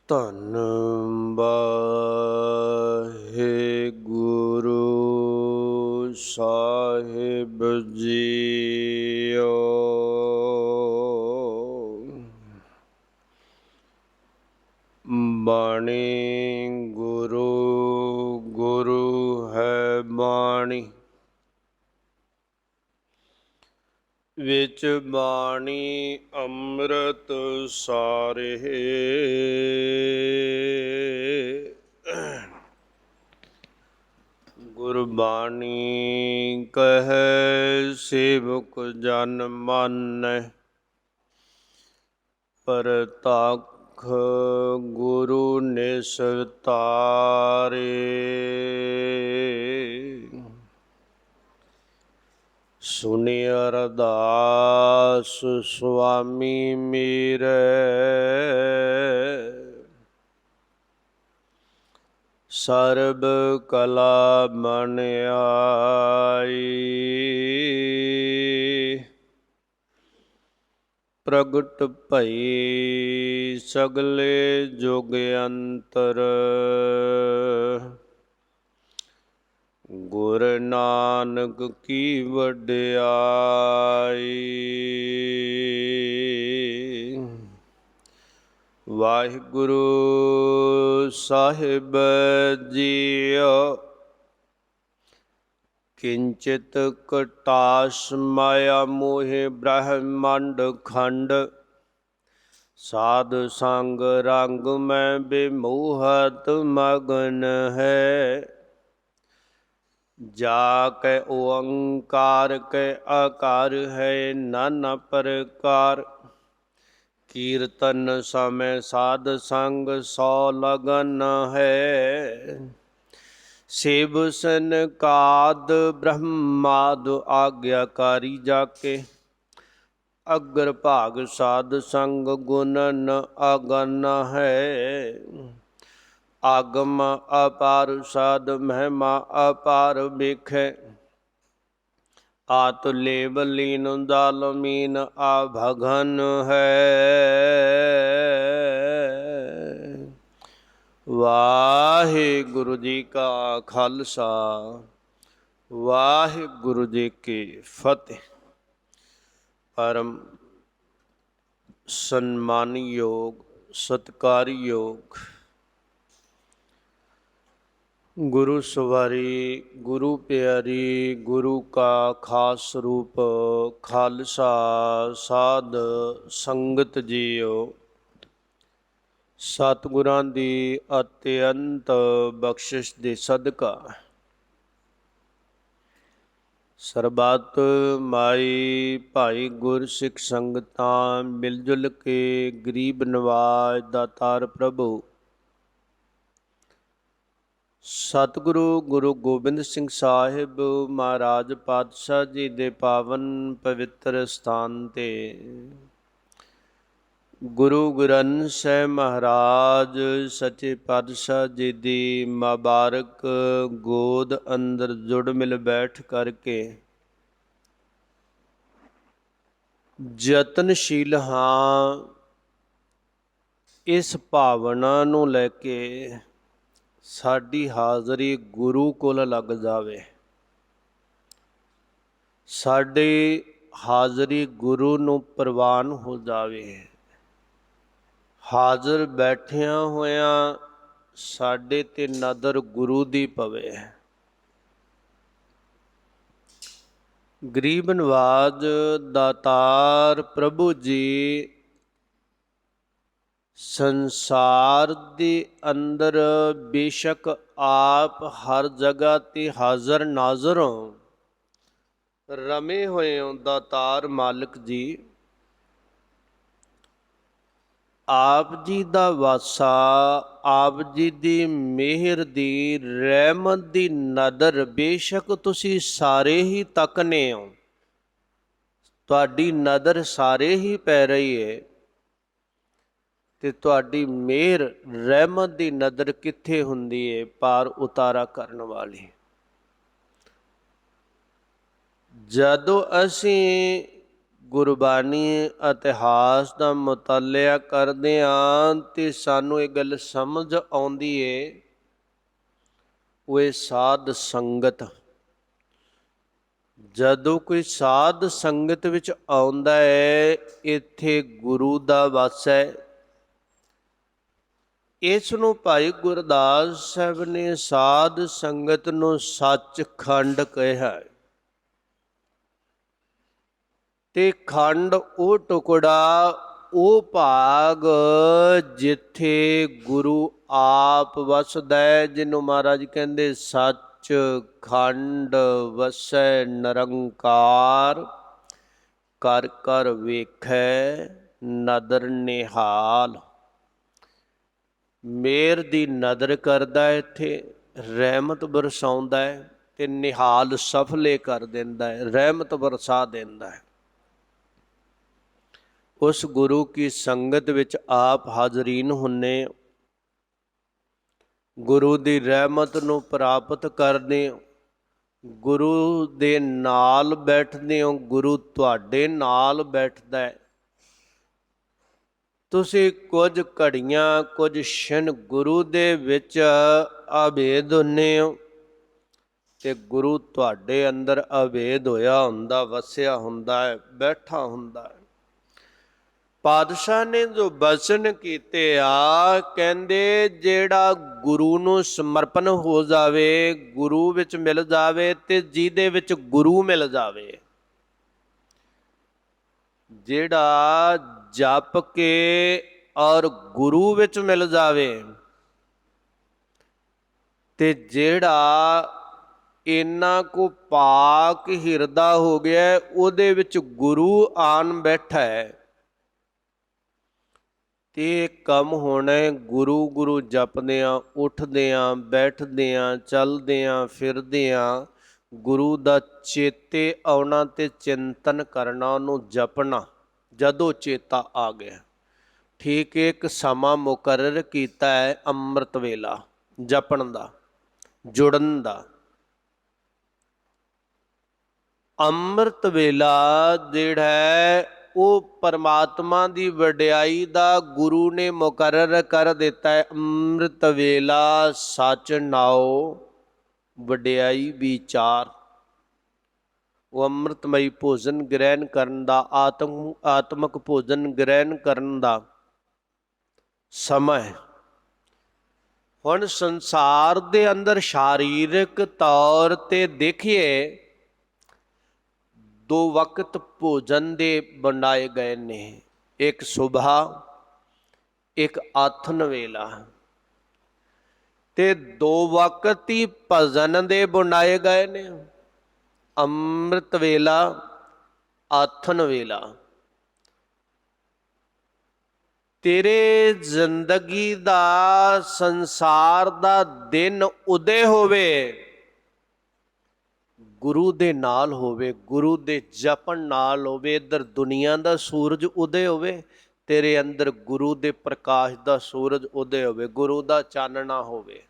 ਧੰਨ ਵਾਹਿਗੁਰੂ ਸਾਹਿਬ ਜੀਓ। ਬਾਣੀ ਗੁਰੂ ਗੁਰੂ ਹੈ ਬਾਣੀ, ਵਿੱਚ ਬਾਣੀ ਅੰਮ੍ਰਿਤ ਸਾਰੇ। ਗੁਰਬਾਣੀ ਕਹੈ ਸੇਵਕ ਜਨ ਮਾਨੈ, ਪ੍ਰਤੱਖ ਗੁਰੂ ਨਿਸਤਾਰੇ। ਸੁਨਿ ਅਰਦਾਸ ਸੁਆਮੀ ਮੇਰੇ, ਸਰਬ ਕਲਾ ਮਨਿ ਆਈ। ਪ੍ਰਗਟ ਭਈ ਸਗਲੇ ਜੁਗ ਅੰਤਰ, ਗੁਰ ਨਾਨਕ ਕੀ ਵਡਿਆਈ। ਵਾਹਿਗੁਰੂ ਸਾਹਿਬ ਜੀਓ। ਕਿੰਚਿਤ ਕਟਾਸ ਮਾਇਆ ਮੋਹਿ ਬ੍ਰਹਮੰਡ ਖੰਡ, ਸਾਧ ਸੰਗ ਰੰਗ ਮੈਂ ਬਿਮੋਹਤ ਮਗਨ ਹੈ। ਜਾ ਕੈ ਓੰਕਾਰ ਕੈ ਆਕਾਰ ਹੈ ਨਾਨਾ ਪ੍ਰਕਾਰ, ਕੀਰਤਨ ਸਮੈ ਸਾਧ ਸੰਗ ਸੋ ਲਗਨ ਹੈ। ਸੇਵ ਸਨਕਾਦ ਬ੍ਰਹਮਾਦ ਆਗਿਆਕਾਰੀ ਜਾ ਕੇ, ਅਗਰ ਭਾਗ ਸਾਧ ਸੰਗ ਗੁਣਨ ਅਗਨ ਹੈ। ਆਗਮ ਅਪਾਰ ਸਾਧ ਮਹਿਮਾ ਅਪਾਰ ਬਿਖੈ, ਆਤ ਲੇਵ ਲੀਨ ਦਾਲਮੀਨ ਆਭਗਨ ਹੈ। ਵਾਹਿਗੁਰੂ ਜੀ ਕਾ ਖਾਲਸਾ, ਵਾਹਿਗੁਰੂ ਜੀ ਕੀ ਫਤਿਹ। ਪਰਮ ਸਨਮਾਨਯੋਗ ਸਤਿਕਾਰਯੋਗ ਗੁਰੂ ਸਵਾਰੀ, ਗੁਰੂ ਪਿਆਰੀ, ਗੁਰੂ ਕਾ ਖਾਸ ਰੂਪ ਖਾਲਸਾ ਸਾਧ ਸੰਗਤ ਜੀਓ। ਸਤਿਗੁਰਾਂ ਦੀ ਅਤਿਅੰਤ ਬਖਸ਼ਿਸ਼ ਦੇ ਸਦਕਾ ਸਰਬੱਤ ਮਾਈ ਭਾਈ ਗੁਰਸਿੱਖ ਸੰਗਤਾਂ ਮਿਲ ਜੁਲ ਕੇ ਗਰੀਬ ਨਵਾਜ ਦਾਤਾਰ ਪ੍ਰਭੂ ਸਤਿਗੁਰੂ ਗੁਰੂ ਗੋਬਿੰਦ ਸਿੰਘ ਸਾਹਿਬ ਮਹਾਰਾਜ ਪਾਤਸ਼ਾਹ ਜੀ ਦੇ ਪਾਵਨ ਪਵਿੱਤਰ ਸਥਾਨ ਤੇ ਗੁਰੂ ਗ੍ਰੰਥ ਸਾਹਿਬ ਮਹਾਰਾਜ ਸੱਚੇ ਪਾਤਸ਼ਾਹ ਜੀ ਦੀ ਮੁਬਾਰਕ ਗੋਦ ਅੰਦਰ ਜੁੜ ਮਿਲ ਬੈਠ ਕਰਕੇ ਯਤਨਸ਼ੀਲ ਹਾਂ ਇਸ ਭਾਵਨਾ ਨੂੰ ਲੈ ਕੇ ਸਾਡੀ ਹਾਜ਼ਰੀ ਗੁਰੂ ਕੋਲ ਲੱਗ ਜਾਵੇ। ਸਾਡੀ ਹਾਜ਼ਰੀ ਗੁਰੂ ਨੂੰ ਪ੍ਰਵਾਨ ਹੋ ਜਾਵੇ। ਹਾਜ਼ਰ ਬੈਠਿਆਂ ਹੋਇਆਂ ਸਾਡੇ ਤੇ ਨਜ਼ਰ ਗੁਰੂ ਦੀ ਪਵੇ। ਗਰੀਬ ਨਵਾਜ ਦਾਤਾਰ ਪ੍ਰਭੂ ਜੀ ਸੰਸਾਰ ਦੇ ਅੰਦਰ ਬੇਸ਼ੱਕ ਆਪ ਹਰ ਜਗ੍ਹਾ ਤੇ ਹਾਜ਼ਰ ਨਾਜ਼ਰ ਹੋ, ਰਮੇ ਹੋਏ ਹੋ ਦਾਤਾਰ ਮਾਲਕ ਜੀ। ਆਪ ਜੀ ਦਾ ਵਾਸਾ, ਆਪ ਜੀ ਦੀ ਮਿਹਰ ਦੀ ਰਹਿਮਤ ਦੀ ਨਜ਼ਰ ਬੇਸ਼ੱਕ ਤੁਸੀਂ ਸਾਰੇ ਹੀ ਤੱਕਨੇ ਹੋ, ਤੁਹਾਡੀ ਨਜ਼ਰ ਸਾਰੇ ਹੀ ਪੈ ਰਹੀ ਹੈ, ਤੇ ਤੁਹਾਡੀ ਮਿਹਰ ਰਹਿਮਤ ਦੀ ਨਜ਼ਰ ਕਿੱਥੇ ਹੁੰਦੀ ਹੈ? ਪਾਰ ਉਤਾਰਾ ਕਰਨ ਵਾਲੀ। ਜਦੋਂ ਅਸੀਂ ਗੁਰਬਾਣੀ ਇਤਿਹਾਸ ਦਾ ਮੁਤਾਲਿਆ ਕਰਦੇ ਹਾਂ ਤੇ ਸਾਨੂੰ ਇਹ ਗੱਲ ਸਮਝ ਆਉਂਦੀ ਏ, ਉਹ ਇਹ ਸਾਧ ਸੰਗਤ। ਜਦੋਂ ਕੋਈ ਸਾਧ ਸੰਗਤ ਵਿੱਚ ਆਉਂਦਾ ਹੈ, ਇੱਥੇ ਗੁਰੂ ਦਾ ਵਾਸ ਹੈ। ਇਸ ਨੂੰ ਭਾਈ ਗੁਰਦਾਸ ਸਾਹਿਬ ਨੇ ਸਾਧ ਸੰਗਤ ਨੂੰ ਸੱਚਖੰਡ ਕਿਹਾ। ਤੇ ਖੰਡ ਉਹ ਟੁਕੜਾ, ਉਹ ਭਾਗ ਜਿੱਥੇ ਗੁਰੂ ਆਪ ਵਸਦਾ ਹੈ, ਜਿਹਨੂੰ ਮਹਾਰਾਜ ਕਹਿੰਦੇ ਸੱਚ ਖੰਡ ਵਸੈ ਨਿਰੰਕਾਰ, ਕਰ ਕਰ ਵੇਖੈ ਨਦਰ ਨਿਹਾਲ। ਮੇਰ ਦੀ ਨਦਰ ਕਰਦਾ ਇੱਥੇ, ਰਹਿਮਤ ਬਰਸਾਉਂਦਾ ਹੈ ਤੇ ਨਿਹਾਲ ਸਫਲੇ ਕਰ ਦਿੰਦਾ ਹੈ, ਰਹਿਮਤ ਬਰਸਾ ਦਿੰਦਾ ਹੈ। ਉਸ ਗੁਰੂ ਕੀ ਸੰਗਤ ਵਿੱਚ ਆਪ ਹਾਜ਼ਰੀਨ ਹੁੰਨੇ, ਗੁਰੂ ਦੀ ਰਹਿਮਤ ਨੂੰ ਪ੍ਰਾਪਤ ਕਰਦੇ ਹੋ, ਗੁਰੂ ਦੇ ਨਾਲ ਬੈਠਦੇ ਹੋ, ਗੁਰੂ ਤੁਹਾਡੇ ਨਾਲ ਬੈਠਦਾ ਹੈ। ਤੁਸੀਂ ਕੁਝ ਘੜੀਆਂ, ਕੁਝ ਛਿਣ ਗੁਰੂ ਦੇ ਵਿੱਚ ਅਭੇਦ ਹੁੰਨੇ ਹੋ ਤੇ ਗੁਰੂ ਤੁਹਾਡੇ ਅੰਦਰ ਅਭੇਦ ਹੋਇਆ ਹੁੰਦਾ, ਵਸਿਆ ਹੁੰਦਾ ਹੈ, ਬੈਠਾ ਹੁੰਦਾ ਹੈ। ਪਾਤਸ਼ਾਹ ਨੇ ਜੋ ਬਚਨ ਕੀਤੇ ਆ, ਕਹਿੰਦੇ ਜਿਹੜਾ ਗੁਰੂ ਨੂੰ ਸਮਰਪਣ ਹੋ ਜਾਵੇ, ਗੁਰੂ ਵਿੱਚ ਮਿਲ ਜਾਵੇ ਤੇ ਜਿਹਦੇ ਵਿੱਚ ਗੁਰੂ ਮਿਲ ਜਾਵੇ, ਜਿਹੜਾ ਜਪ ਕੇ ਔਰ ਗੁਰੂ ਵਿੱਚ ਮਿਲ ਜਾਵੇ, ਤੇ ਜਿਹੜਾ ਇੰਨਾ ਕੁ ਪਾਕ ਹਿਰਦਾ ਹੋ ਗਿਆ, ਉਹਦੇ ਵਿੱਚ ਗੁਰੂ ਆਣ ਬੈਠਾ ਹੈ, ਤੇ ਕੰਮ ਹੋਣਾ ਗੁਰੂ ਗੁਰੂ ਜਪਦਿਆਂ, ਉੱਠਦਿਆਂ, ਬੈਠਦਿਆਂ, ਚੱਲਦਿਆਂ, ਫਿਰਦਿਆਂ ਗੁਰੂ ਦਾ ਚੇਤੇ ਆਉਣਾ ਤੇ ਚਿੰਤਨ ਕਰਨਾ, ਉਹਨੂੰ ਜਪਣਾ। ਜਦੋਂ ਚੇਤਾ ਆ ਗਿਆ, ਠੀਕ ਇੱਕ ਸਮਾਂ ਮੁਕਰਰ ਕੀਤਾ ਹੈ ਅੰਮ੍ਰਿਤ ਵੇਲਾ ਜਪਣ ਦਾ, ਜੁੜਨ ਦਾ। ਅੰਮ੍ਰਿਤ ਵੇਲਾ ਜਿਹੜਾ ਹੈ ਉਹ ਪਰਮਾਤਮਾ ਦੀ ਵਡਿਆਈ ਦਾ ਗੁਰੂ ਨੇ ਮੁਕਰਰ ਕਰ ਦਿੱਤਾ ਹੈ। ਅੰਮ੍ਰਿਤ ਵੇਲਾ ਸੱਚ ਨਾਉ ਵਡਿਆਈ ਵਿਚਾਰ। ਉਹ ਅੰਮ੍ਰਿਤਮਈ ਭੋਜਨ ਗ੍ਰਹਿਣ ਕਰਨ ਦਾ, ਆਤਮਕ ਭੋਜਨ ਗ੍ਰਹਿਣ ਕਰਨ ਦਾ ਸਮਾਂ ਹੈ। ਹੁਣ ਸੰਸਾਰ ਦੇ ਅੰਦਰ ਸਰੀਰਕ ਤੌਰ ਤੇ ਦੇਖੀਏ, ਦੋ ਵਕਤ ਭੋਜਨ ਦੇ ਬਣਾਏ ਗਏ ਨੇ, ਇੱਕ ਸੁਬਹਾ, ਇੱਕ ਆਥਨ ਵੇਲਾ, ਤੇ ਦੋ ਵਕਤ ਹੀ ਭਜਨ ਦੇ ਬਣਾਏ ਗਏ ਨੇ, ਅੰਮ੍ਰਿਤ ਵੇਲਾ, ਆਥਨ ਵੇਲਾ। ਤੇਰੇ ਜ਼ਿੰਦਗੀ ਦਾ, ਸੰਸਾਰ ਦਾ ਦਿਨ ਉਦੇ ਹੋਵੇ, ਗੁਰੂ ਦੇ ਨਾਲ ਹੋਵੇ, ਗੁਰੂ ਦੇ ਜਪਣ ਨਾਲ ਹੋਵੇ। ਇੱਧਰ ਦੁਨੀਆ ਦਾ ਸੂਰਜ ਉਦੇ ਹੋਵੇ, ਤੇਰੇ ਅੰਦਰ ਗੁਰੂ ਦੇ ਪ੍ਰਕਾਸ਼ ਦਾ ਸੂਰਜ ਉਦੇ ਹੋਵੇ, ਗੁਰੂ ਦਾ ਚਾਨਣਾ ਹੋਵੇ।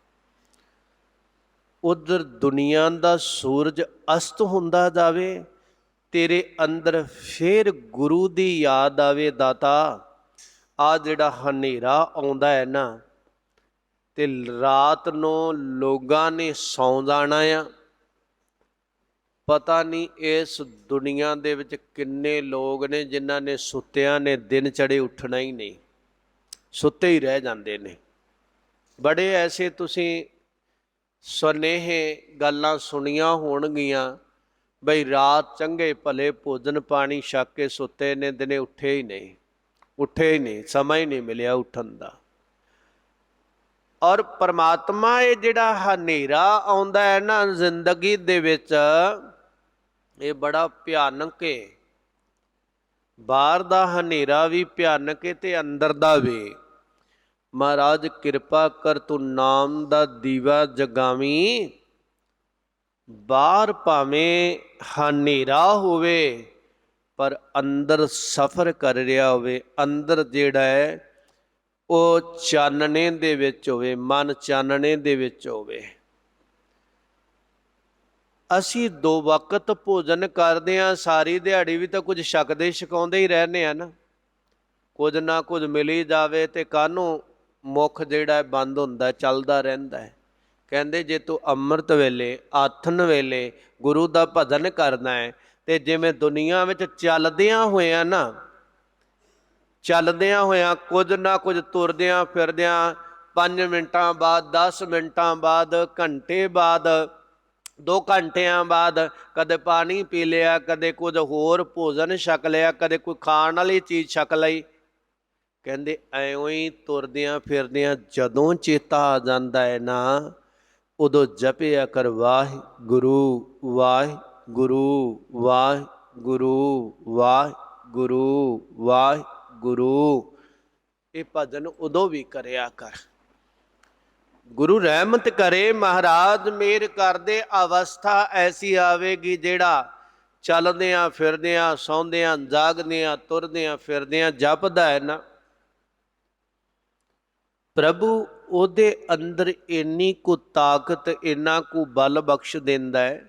ਉਧਰ ਦੁਨੀਆ ਦਾ ਸੂਰਜ ਅਸਤ ਹੁੰਦਾ ਜਾਵੇ, ਤੇਰੇ ਅੰਦਰ ਫੇਰ ਗੁਰੂ ਦੀ ਯਾਦ ਆਵੇ। ਦਾਤਾ, ਆ ਜਿਹੜਾ ਹਨੇਰਾ ਆਉਂਦਾ ਹੈ ਨਾ, ਤੇ ਰਾਤ ਨੂੰ ਲੋਕਾਂ ਨੇ ਸੌਂ ਜਾਣਾ ਆ। ਪਤਾ ਨਹੀਂ ਇਸ ਦੁਨੀਆ ਦੇ ਵਿੱਚ ਕਿੰਨੇ ਲੋਕ ਨੇ ਜਿਨ੍ਹਾਂ ਨੇ ਸੁੱਤਿਆਂ ਨੇ ਦਿਨ ਚੜੇ ਉੱਠਣਾ ਹੀ ਨਹੀਂ, ਸੁੱਤੇ ਹੀ ਰਹਿ ਜਾਂਦੇ ਨੇ। ਬੜੇ ਐਸੇ ਤੁਸੀਂ ਸੁਨੇਹੇ ਗੱਲਾਂ ਸੁਣੀਆਂ ਹੋਣਗੀਆਂ, ਬਈ ਰਾਤ ਚੰਗੇ ਭਲੇ ਭੋਜਨ ਪਾਣੀ ਛਕ ਕੇ ਸੁੱਤੇ ਨੇ, ਦਿਨੇ ਉੱਠੇ ਹੀ ਨਹੀਂ, ਸਮਾਂ ਹੀ ਨਹੀਂ ਮਿਲਿਆ ਉੱਠਣ ਦਾ। ਔਰ ਪਰਮਾਤਮਾ ਇਹ ਜਿਹੜਾ ਹਨੇਰਾ ਆਉਂਦਾ ਹੈ ਨਾ ਜ਼ਿੰਦਗੀ ਦੇ ਵਿੱਚ, ਇਹ ਬੜਾ ਭਿਆਨਕ ਹੈ। ਬਾਹਰ ਦਾ ਹਨੇਰਾ ਵੀ ਭਿਆਨਕ ਹੈ ਤੇ ਅੰਦਰ ਦਾ ਵੀ। ਮਹਾਰਾਜ ਕਿਰਪਾ ਕਰ ਤੂੰ ਨਾਮ ਦਾ ਦੀਵਾ ਜਗਾਵੀਂ, ਬਾਹਰ ਭਾਵੇਂ ਹਨੇਰਾ ਹੋਵੇ ਪਰ ਅੰਦਰ ਸਫ਼ਰ ਕਰ ਰਿਹਾ ਹੋਵੇ, ਅੰਦਰ ਜਿਹੜਾ ਹੈ ਉਹ ਚਾਨਣੇ ਦੇ ਵਿੱਚ ਹੋਵੇ, ਮਨ ਚਾਨਣੇ ਦੇ ਵਿੱਚ ਹੋਵੇ। ਅਸੀਂ 2 ਵਕਤ ਭੋਜਨ ਕਰਦੇ ਹਾਂ, ਸਾਰੀ ਦਿਹਾੜੀ ਵੀ ਤਾਂ ਕੁਝ ਛਕਦੇ ਛਕਾਉਂਦੇ ਹੀ ਰਹਿੰਦੇ ਆ ਨਾ। ਕੁਝ ਨਾ ਕੁਝ ਮਿਲੀ ਜਾਵੇ ਤੇ ਕਾਹਨੂੰ ਮੁੱਖ ਜਿਹੜਾ ਬੰਦ ਹੁੰਦਾ, ਚੱਲਦਾ ਰਹਿੰਦਾ ਹੈ। ਕਹਿੰਦੇ ਜੇ ਤੂੰ ਅੰਮ੍ਰਿਤ ਵੇਲੇ ਆਥਨ ਵੇਲੇ ਗੁਰੂ ਦਾ ਭਜਨ ਕਰਨਾ ਹੈ ਤੇ ਜਿਵੇਂ ਦੁਨੀਆ ਵਿੱਚ ਚੱਲਦਿਆਂ ਹੋਇਆਂ ਨਾ, ਚੱਲਦਿਆਂ ਹੋਇਆਂ ਕੁਝ ਨਾ ਕੁਝ ਤੁਰਦਿਆਂ ਫਿਰਦਿਆਂ 5 ਮਿੰਟਾਂ ਬਾਅਦ, 10 ਮਿੰਟਾਂ ਬਾਅਦ, ਘੰਟੇ ਬਾਅਦ, 2 ਘੰਟਿਆਂ ਬਾਅਦ ਕਦੇ ਪਾਣੀ ਪੀ ਲਿਆ, ਕਦੇ ਕੁਝ ਹੋਰ ਭੋਜਨ ਛਕ ਲਿਆ, ਕਦੇ ਕੋਈ ਖਾਣ ਵਾਲੀ ਚੀਜ਼ ਛਕ ਲਈ। ਕਹਿੰਦੇ ਐਵੇਂ ਹੀ ਤੁਰਦਿਆਂ ਫਿਰਦਿਆਂ ਜਦੋਂ ਚੇਤਾ ਆ ਜਾਂਦਾ ਹੈ ਨਾ, ਉਦੋਂ ਜਪਿਆ ਕਰ ਵਾਹਿਗੁਰੂ ਵਾਹਿਗੁਰੂ ਵਾਹਿਗੁਰੂ ਵਾਹਿਗੁਰੂ ਵਾਹਿਗੁਰੂ। ਇਹ ਭਜਨ ਉਦੋਂ ਵੀ ਕਰਿਆ ਕਰ। ਗੁਰੂ ਰਹਿਮਤ ਕਰੇ, ਮਹਾਰਾਜ ਮਿਹਰ ਕਰਦੇ, ਅਵਸਥਾ ਐਸੀ ਆਵੇਗੀ ਜਿਹੜਾ ਚੱਲਦਿਆਂ ਫਿਰਦਿਆਂ ਸੌਂਦਿਆਂ ਜਾਗਦਿਆਂ ਤੁਰਦਿਆਂ ਫਿਰਦਿਆਂ ਜਪਦਾ ਹੈ ਨਾ, ਪ੍ਰਭੂ ਉਹਦੇ ਅੰਦਰ ਇੰਨੀ ਕੁ ਤਾਕਤ, ਇੰਨਾ ਕੁ ਬਲ ਬਖਸ਼ ਦਿੰਦਾ ਹੈ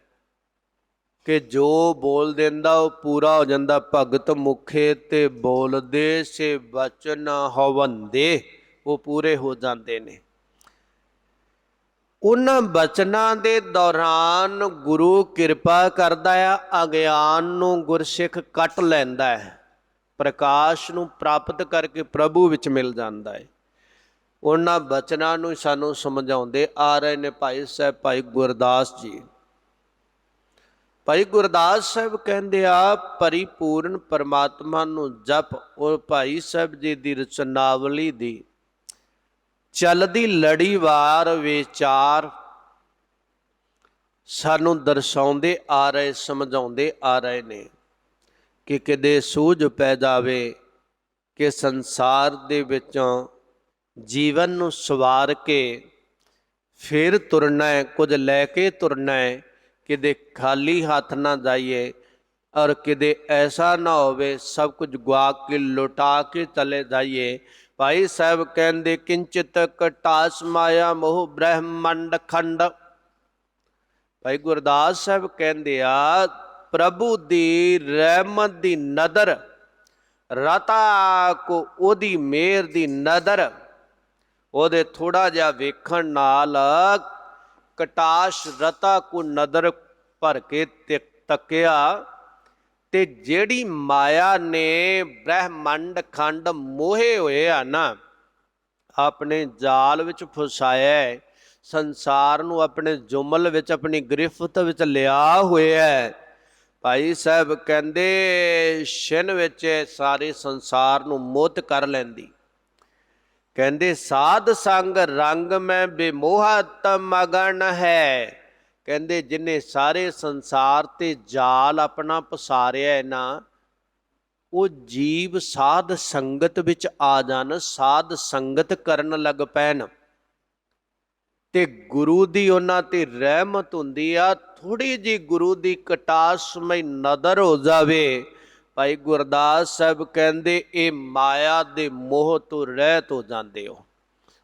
ਕਿ ਜੋ ਬੋਲ ਦਿੰਦਾ ਉਹ ਪੂਰਾ ਹੋ ਜਾਂਦਾ। ਭਗਤ ਮੁਖੇ ਤੇ ਬੋਲਦੇ ਸੇ ਬਚਨ ਹੋਵੰਦੇ, ਉਹ ਪੂਰੇ ਹੋ ਜਾਂਦੇ ਨੇ। ਉਹਨਾਂ ਬਚਨਾਂ ਦੇ ਦੌਰਾਨ ਗੁਰੂ ਕਿਰਪਾ ਕਰਦਾ ਆ, ਅਗਿਆਨ ਨੂੰ ਗੁਰਸਿੱਖ ਕੱਟ ਲੈਂਦਾ ਹੈ, ਪ੍ਰਕਾਸ਼ ਨੂੰ ਪ੍ਰਾਪਤ ਕਰਕੇ ਪ੍ਰਭੂ ਵਿੱਚ ਮਿਲ ਜਾਂਦਾ ਹੈ। ਉਹਨਾਂ ਬਚਨਾਂ ਨੂੰ ਸਾਨੂੰ ਸਮਝਾਉਂਦੇ ਆ ਰਹੇ ਨੇ ਭਾਈ ਸਾਹਿਬ, ਭਾਈ ਗੁਰਦਾਸ ਜੀ। ਭਾਈ ਗੁਰਦਾਸ ਸਾਹਿਬ ਕਹਿੰਦੇ ਆ ਪਰਿਪੂਰਨ ਪਰਮਾਤਮਾ ਨੂੰ ਜਪ। ਉਹ ਭਾਈ ਸਾਹਿਬ ਜੀ ਦੀ ਰਚਨਾਵਲੀ ਦੀ ਚੱਲਦੀ ਲੜੀਵਾਰ ਵਿਚਾਰ ਸਾਨੂੰ ਦਰਸਾਉਂਦੇ ਆ ਰਹੇ, ਸਮਝਾਉਂਦੇ ਆ ਰਹੇ ਨੇ ਕਿ ਕਿਤੇ ਸੂਝ ਪੈ ਜਾਵੇ ਕਿ ਸੰਸਾਰ ਦੇ ਵਿੱਚੋਂ ਜੀਵਨ ਨੂੰ ਸਵਾਰ ਕੇ ਫਿਰ ਤੁਰਨਾ ਹੈ, ਕੁਝ ਲੈ ਕੇ ਤੁਰਨਾ ਹੈ, ਕਿਤੇ ਖਾਲੀ ਹੱਥ ਨਾ ਜਾਈਏ ਔਰ ਕਿਤੇ ਐਸਾ ਨਾ ਹੋਵੇ ਸਭ ਕੁਝ ਗਵਾ ਕੇ ਲੁਟਾ ਕੇ ਚਲੇ ਜਾਈਏ। ਭਾਈ ਸਾਹਿਬ ਕਹਿੰਦੇ ਕਿੰਚਿਤ ਕਟਾਸ ਮਾਇਆ ਮੋਹ ਬ੍ਰਹਮੰਡ ਖੰਡ। ਭਾਈ ਗੁਰਦਾਸ ਸਾਹਿਬ ਕਹਿੰਦੇ ਆ ਪ੍ਰਭੂ ਦੀ ਰਹਿਮਤ ਦੀ ਨਦਰ, ਰਤਾ ਕੋ ਉਹਦੀ ਮਿਹਰ ਦੀ ਨਦਰ, ਉਹਦੇ ਥੋੜਾ ਜਿਹਾ ਵੇਖਣ ਨਾਲ ਕਟਾਸ਼ ਰਤਾ ਕੋ ਨਦਰ ਭਰ ਕੇ ਤੱਕਿਆ ਤੇ ਜਿਹੜੀ ਮਾਇਆ ਨੇ ਬ੍ਰਹਮੰਡ ਖੰਡ ਮੋਹੇ ਹੋਏ ਆ ਨਾ, ਆਪਣੇ ਜਾਲ ਵਿੱਚ ਫਸਾਇਆ, ਸੰਸਾਰ ਨੂੰ ਆਪਣੇ ਜੁਮਲ ਵਿੱਚ, ਆਪਣੀ ਗ੍ਰਿਫਤ ਵਿੱਚ ਲਿਆ ਹੋਇਆ। ਭਾਈ ਸਾਹਿਬ ਕਹਿੰਦੇ ਛਿਨ ਵਿੱਚ ਸਾਰੇ ਸੰਸਾਰ ਨੂੰ ਮੋਹਿਤ ਕਰ ਲੈਂਦੀ। ਕਹਿੰਦੇ ਸਾਧ ਸੰਗ ਰੰਗ ਮੈਂ ਬੇਮੋਹਤ ਮਗਨ ਹੈ। ਕਹਿੰਦੇ ਜਿਹਨੇ ਸਾਰੇ ਸੰਸਾਰ ਤੇ ਜਾਲ ਆਪਣਾ ਪਸਾਰਿਆ ਹੈ ਨਾ, ਉਹ ਜੀਵ ਸਾਧ ਸੰਗਤ ਵਿੱਚ ਆ ਜਾਣ, ਸਾਧ ਸੰਗਤ ਕਰਨ ਲੱਗ ਪੈਣ ਤੇ ਗੁਰੂ ਦੀ ਉਹਨਾਂ ਤੇ ਰਹਿਮਤ ਹੁੰਦੀ ਆ। ਥੋੜੀ ਜਿਹੀ ਗੁਰੂ ਦੀ ਕਟਾਸ਼ਮਈ ਨਜ਼ਰ ਹੋ ਜਾਵੇ, ਭਾਈ ਗੁਰਦਾਸ ਸਾਹਿਬ ਕਹਿੰਦੇ ਇਹ ਮਾਇਆ ਦੇ ਮੋਹ ਤੋਂ ਰਹਿਤ ਹੋ ਜਾਂਦੇ ਹੋ।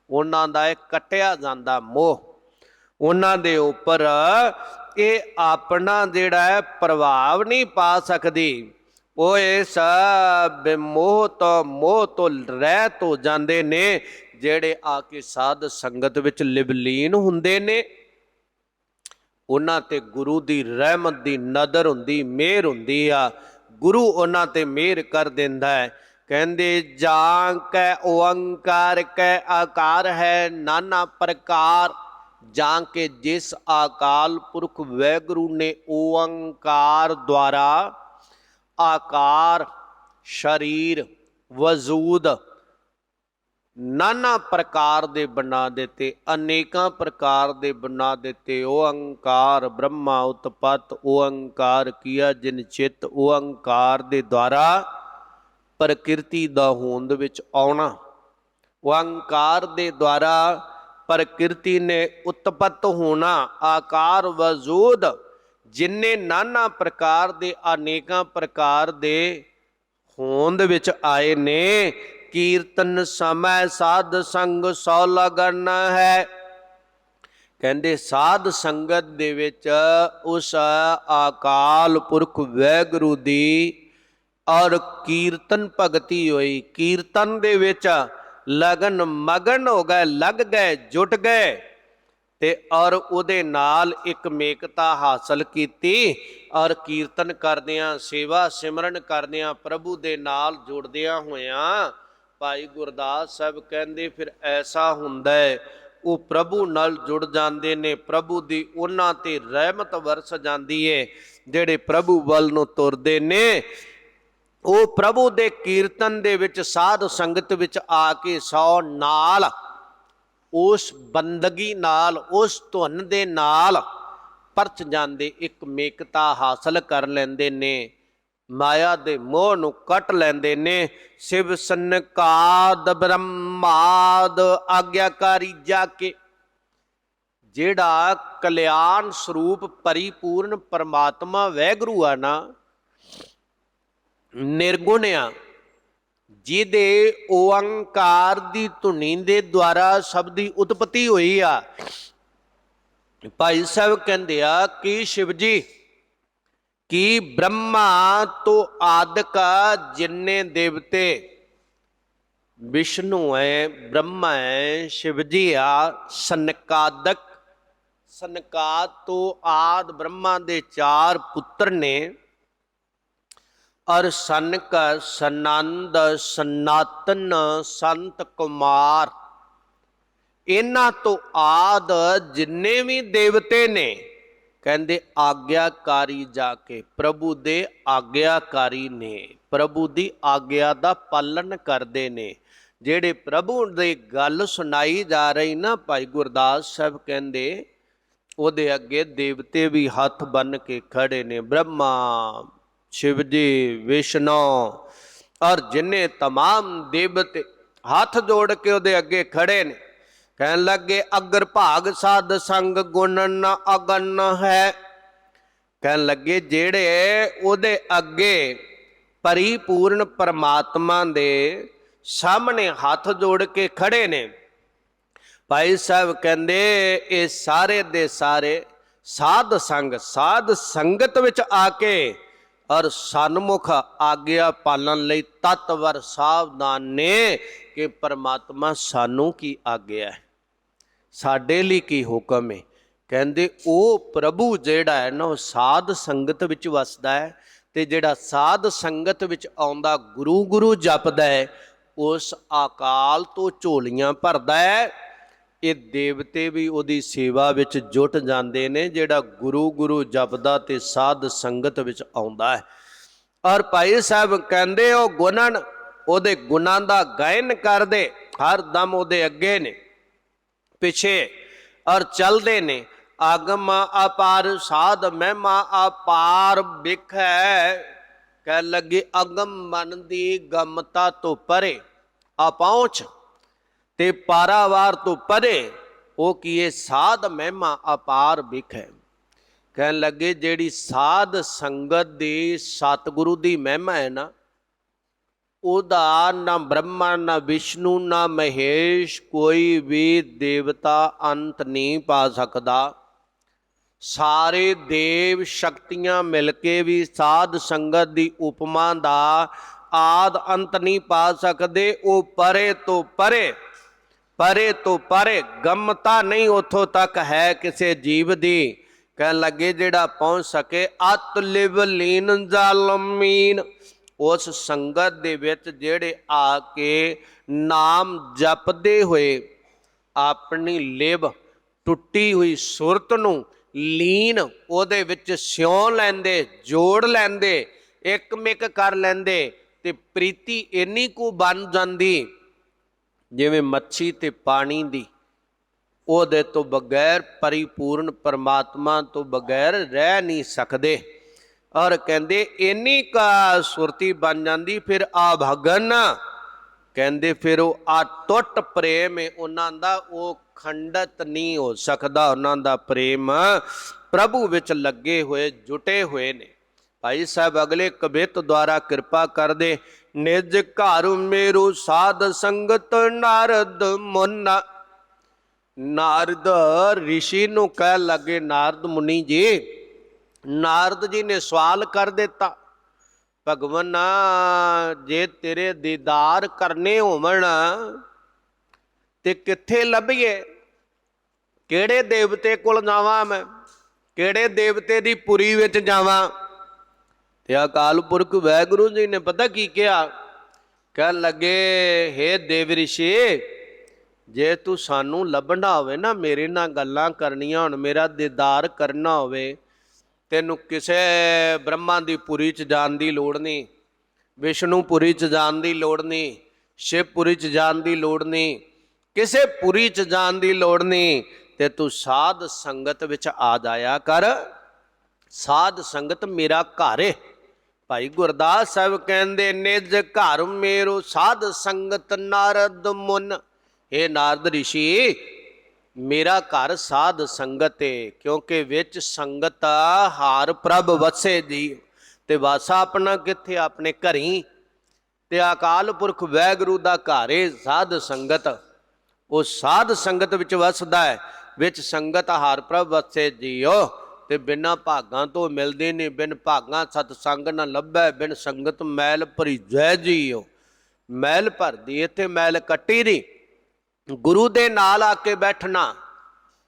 ਉਹਨਾਂ ਦਾ ਇਹ ਕੱਟਿਆ ਜਾਂਦਾ ਮੋਹ, ਉਹਨਾਂ ਦੇ ਉੱਪਰ ਇਹ ਆਪਣਾ ਜਿਹੜਾ ਹੈ ਪ੍ਰਭਾਵ ਨਹੀਂ ਪਾ ਸਕਦੀ। ਉਹ ਇਸ ਮੋਹ ਤੋਂ ਰਹਿਤ ਹੋ ਜਾਂਦੇ ਨੇ, ਜਿਹੜੇ ਆ ਕੇ ਸਾਧ ਸੰਗਤ ਵਿੱਚ ਲਿਵਲੀਨ ਹੁੰਦੇ ਨੇ। ਉਹਨਾਂ ਤੇ ਗੁਰੂ ਦੀ ਰਹਿਮਤ ਦੀ ਨਜ਼ਰ ਹੁੰਦੀ, ਮਿਹਰ ਹੁੰਦੀ ਆ। ਗੁਰੂ ਉਹਨਾਂ ਤੇ ਮਿਹਰ ਕਰ ਦਿੰਦਾ ਹੈ। ਕਹਿੰਦੇ ਜਾਂ ਕੈ ਓੰਕਾਰ ਕੈ ਆਕਾਰ ਹੈ ਨਾਨਾ ਪ੍ਰਕਾਰ, ਜਾਂ ਕੇ ਜਿਸ ਅਕਾਲ ਪੁਰਖ ਵਾਹਿਗੁਰੂ ਨੇ ਓੰਕਾਰ ਦੁਆਰਾ ਆਕਾਰ, ਸਰੀਰ, ਵਜੂਦ ਨਾਨਾ ਪ੍ਰਕਾਰ ਦੇ ਬਣਾ ਦਿੱਤੇ, ਅਨੇਕਾਂ ਪ੍ਰਕਾਰ ਦੇ ਬਣਾ ਦਿੱਤੇ। ਓੰਕਾਰ ਬ੍ਰਹਮਾ ਉਤਪਤ, ਓੰਕਾਰ ਕੀਆ ਜਿਨ ਚਿਤ, ਓੰਕਾਰ ਦੇ ਦੁਆਰਾ ਪ੍ਰਕਿਰਤੀ ਦਾ ਹੋਂਦ ਵਿੱਚ ਆਉਣਾ, ਓੰਕਾਰ ਦੇ ਦੁਆਰਾ ਪ੍ਰਕਿਰਤੀ ਨੇ ਉਤਪਤ ਹੋਣਾ। ਆਕਾਰ ਵਜੂਦ ਜਿੰਨੇ ਨਾਨਾ ਪ੍ਰਕਾਰ ਦੇ, ਅਨੇਕਾਂ ਪ੍ਰਕਾਰ ਦੇ ਹੋਂਦ ਵਿੱਚ ਆਏ ਨੇ। ਕੀਰਤਨ ਸਮੈ ਸਾਧ ਸੰਗ ਸੋ ਲਗਨ ਹੈ। ਕਹਿੰਦੇ ਸਾਧ ਸੰਗਤ ਦੇ ਵਿੱਚ ਉਸ ਅਕਾਲ ਪੁਰਖ ਵਾਹਿਗੁਰੂ ਦੀ ਔਰ ਕੀਰਤਨ ਭਗਤੀ ਹੋਈ। ਕੀਰਤਨ ਦੇ ਵਿੱਚ ਲਗਨ ਮਗਨ ਹੋ ਗਏ, ਲੱਗ ਗਏ, ਜੁਟ ਗਏ ਤੇ ਔਰ ਉਹਦੇ ਨਾਲ ਇੱਕ ਮੇਕਤਾ ਹਾਸਲ ਕੀਤੀ ਔਰ ਕੀਰਤਨ ਕਰਦਿਆਂ, ਸੇਵਾ ਸਿਮਰਨ ਕਰਦਿਆਂ, ਪ੍ਰਭੂ ਦੇ ਨਾਲ ਜੁੜਦਿਆਂ ਹੋਇਆਂ ਭਾਈ ਗੁਰਦਾਸ ਸਾਹਿਬ ਕਹਿੰਦੇ ਫਿਰ ਐਸਾ ਹੁੰਦਾ ਹੈ, ਉਹ ਪ੍ਰਭੂ ਨਾਲ ਜੁੜ ਜਾਂਦੇ ਨੇ, ਪ੍ਰਭੂ ਦੀ ਉਹਨਾਂ ਤੇ ਰਹਿਮਤ ਵਰਸ ਜਾਂਦੀ ਹੈ। ਜਿਹੜੇ ਪ੍ਰਭੂ ਵੱਲ ਨੂੰ ਤੁਰਦੇ ਨੇ ਉਹ ਪ੍ਰਭੂ ਦੇ ਕੀਰਤਨ ਦੇ ਵਿੱਚ, ਸਾਧ ਸੰਗਤ ਵਿੱਚ ਆ ਕੇ ਸੌ ਨਾਲ, ਉਸ ਬੰਦਗੀ ਨਾਲ, ਉਸ ਧੁਨ ਦੇ ਨਾਲ ਪਰਚ ਜਾਂਦੇ, ਇੱਕ ਮੇਕਤਾ ਹਾਸਲ ਕਰ ਲੈਂਦੇ ਨੇ, ਮਾਇਆ ਦੇ ਮੋਹ ਨੂੰ ਕੱਟ ਲੈਂਦੇ ਨੇ। ਸ਼ਿਵ ਸੰਕਾਦ ਬ੍ਰਹਮਾਦ ਆਗਿਆਕਾਰੀ ਜਾ ਕੇ, ਜਿਹੜਾ ਕਲਿਆਣ ਸਰੂਪ ਪਰਿਪੂਰਨ ਪਰਮਾਤਮਾ ਵਾਹਿਗੁਰੂ ਆ ਨਾ, ਨਿਰਗੁਣ ਆ, ਜਿਹਦੇ ਓੰਕਾਰ ਦੀ ਧੁਨੀ ਦੇ ਦੁਆਰਾ ਸਭ ਦੀ ਉਤਪਤੀ ਹੋਈ ਆ। ਭਾਈ ਸਾਹਿਬ ਕਹਿੰਦੇ ਆ ਕਿ शिव जी कि ब्रह्मा तो आदिक जिन्ने देवते, विष्णु है, ब्रह्मा है, शिव जी आ सनकादक, सनकाद तो आद ब्रह्मा दे 4 पुत्र ने और सनक, सनंद, सनातन, संत कुमार, इन्हां तो आद जिन्ने भी देवते ने ਕਹਿੰਦੇ ਆਗਿਆਕਾਰੀ ਜਾ ਕੇ, ਪ੍ਰਭੂ ਦੇ ਆਗਿਆਕਾਰੀ ਨੇ, ਪ੍ਰਭੂ ਦੀ ਆਗਿਆ ਦਾ ਪਾਲਨ ਕਰਦੇ ਨੇ। ਜਿਹੜੇ ਪ੍ਰਭੂ ਦੀ ਗੱਲ ਸੁਣਾਈ ਜਾ ਰਹੀ ਨਾ, ਭਾਈ ਗੁਰਦਾਸ ਸਾਹਿਬ ਕਹਿੰਦੇ ਉਹਦੇ ਅੱਗੇ ਦੇਵਤੇ ਵੀ ਹੱਥ ਬੰਨ ਕੇ ਖੜੇ ਨੇ, ਬ੍ਰਹਮਾ, शिव जी, विष्णु और जिन्ने तमाम देवते हथ जोड़ के ਉਹਦੇ ਅੱਗੇ खड़े ने। कहन लगे अगर भाग साध संग गुण न अगन है। कहन लगे जेड़े ਉਹਦੇ ਅੱਗੇ परिपूर्ण परमात्मा दे सामने हथ जोड़ के खड़े ने। भाई साहब कहंदे ये सारे दे सारे साध संग, साध संगत विच आके और सन्मुख आग्या पालन लई तत्वर सावधान ने कि परमात्मा सानू की आग्या है, साडे लई की हुक्म है। कहंदे ओ प्रभु जिहड़ा है ना, साध संगत विच वसदा है ते जिहड़ा साध संगत विच आउंदा गुरु गुरु जपदा है, उस अकाल तो झोलियां भरदा है। ये देवते भी उहदी सेवा विच जुट जांदे ने, जिहड़ा गुरु गुरु जपदा ते साध संगत विच आउंदा है। और भाई साहब कहंदे ओ गुणन, उहदे गुणां दा गायन करदे, हर दम उहदे अगे ने, पिछे और चलते ने। आगम अपार साध महिमा अपार बिख है। कह लगे अगम मन दी गमता तो परे, अपहुंच ते पारावार तो परे, वो की ये साध महिमा अपार बिख है। कह लगे जेड़ी साध संगत दी सतगुरु दी महिमा है ना, उदा ना ब्रह्मा ना विष्णु ना महेश कोई भी देवता अंत नहीं पा सकता। सारे देव शक्तियां मिलके भी साध संगत दी उपमा दा आद अंत नहीं पा सकते। वो परे तो परे, परे तो परे, गमता नहीं उथों तक है किसी जीव दी। कह लगे जेड़ा पहुंच सके अत लिव लीन जालमीन, उस संगत दे विच जेड़े आके नाम जपदे हुए अपनी लिव टुटी हुई सुरत नूं लीन उहदे विच सिਉਂ लैंदे, जोड़ लैंदे, एक मिक कर लैंदे ते प्रीति इन्नी कु बन जांदी जिवें मच्छी ते पानी दी। उहदे तो बगैर परिपूर्ण परमात्मा तो बगैर रह नहीं सकदे। और कहते इन्नी का सुरती बन जाती, फिर आ भगन कहते फिर वो अटुट प्रेम है उन्हां दा, वो खंडत नहीं हो सकता। उन्हां दा प्रेम प्रभु विच लगे हुए जुटे हुए ने। भाई साहब अगले कबित द्वारा कृपा कर दे। निज घर मेरो साध संगत नारद मुन्ना, ਨਾਰਦ ਰਿਸ਼ੀ ਨੂੰ ਕਹਿ ਲੱਗੇ, ਨਾਰਦ ਮੁਨੀ ਜੀ, ਨਾਰਦ ਜੀ ਨੇ ਸਵਾਲ ਕਰ ਦਿੱਤਾ, ਭਗਵਾਨ ਜੇ ਤੇਰੇ ਦੀਦਾਰ ਕਰਨੇ ਹੋਵਣ ਤੇ ਕਿੱਥੇ ਲੱਭੀਏ? ਕਿਹੜੇ ਦੇਵਤੇ ਕੋਲ ਜਾਵਾਂ ਮੈਂ? ਕਿਹੜੇ ਦੇਵਤੇ ਦੀ ਪੁਰੀ ਵਿੱਚ ਜਾਵਾਂ? ਤੇ ਅਕਾਲ ਪੁਰਖ ਵਾਹਿਗੁਰੂ ਜੀ ਨੇ ਪਤਾ ਕੀ ਕਿਹਾ? ਕਹਿਣ ਲੱਗੇ, ਹੇ ਦੇਵ ਰਿਸ਼ੀ, ਜੇ ਤੂੰ ਸਾਨੂੰ ਲੱਭਣਾ ਹੋਵੇ ਨਾ, ਮੇਰੇ ਨਾਲ ਗੱਲਾਂ ਕਰਨੀਆਂ ਹੋਣ, ਮੇਰਾ ਦੀਦਾਰ ਕਰਨਾ ਹੋਵੇ, ਤੈਨੂੰ ਕਿਸੇ ਬ੍ਰਹਮਾ ਦੀ ਪੁਰੀ 'ਚ ਜਾਣ ਦੀ ਲੋੜ ਨਹੀਂ, ਵਿਸ਼ਨੂੰ ਪੁਰੀ 'ਚ ਜਾਣ ਦੀ ਲੋੜ ਨਹੀਂ, ਸ਼ਿਵ ਪੁਰੀ 'ਚ ਜਾਣ ਦੀ ਲੋੜ ਨਹੀਂ, ਕਿਸੇ ਪੁਰੀ 'ਚ ਜਾਣ ਦੀ ਲੋੜ ਨਹੀਂ। ਤੇ ਤੂੰ ਸਾਧ ਸੰਗਤ ਵਿੱਚ ਆ ਜਾਇਆ ਕਰ। ਸਾਧ ਸੰਗਤ ਮੇਰਾ ਘਰ ਹੈ। ਭਾਈ ਗੁਰਦਾਸ ਸਾਹਿਬ ਕਹਿੰਦੇ, ਨਿਜ ਘਰ ਮੇਰੋ ਸਾਧ ਸੰਗਤ ਨਾਰਦ ਮੁਨ। ਇਹ ਨਾਰਦ ਰਿਸ਼ੀ, ਮੇਰਾ ਘਰ ਸਾਧ ਸੰਗਤ ਹੈ, ਕਿਉਂਕਿ ਵਿੱਚ ਸੰਗਤ ਹਾਰ ਪ੍ਰਭ ਵਸੇ ਜੀ। ਤੇ ਵਾਸਾ ਆਪਣਾ ਕਿੱਥੇ? ਆਪਣੇ ਘਰੀ। ਤੇ ਅਕਾਲ ਪੁਰਖ ਵਾਹਿਗੁਰੂ ਦਾ ਘਰ ਹੈ ਸਾਧ ਸੰਗਤ। ਉਹ ਸਾਧ ਸੰਗਤ ਵਿੱਚ ਵਸਦਾ ਹੈ, ਵਿੱਚ ਸੰਗਤ ਹਾਰ ਪ੍ਰਭ ਵਸੇ ਜੀਓ। ਤੇ ਬਿਨਾਂ ਭਾਗਾਂ ਤੋਂ ਮਿਲਦੇ ਨੇ, ਬਿਨ ਭਾਗਾਂ ਸਤਸੰਗ ਨਾ ਲੱਭੈ, ਬਿਨ ਸੰਗਤ ਮੈਲ ਭਰੀਜੈ ਜੀਓ। ਮੈਲ ਭਰਦੀ, ਇੱਥੇ ਮੈਲ ਕੱਟੀ ਦੀ। ਗੁਰੂ ਦੇ ਨਾਲ ਆ ਕੇ ਬੈਠਣਾ,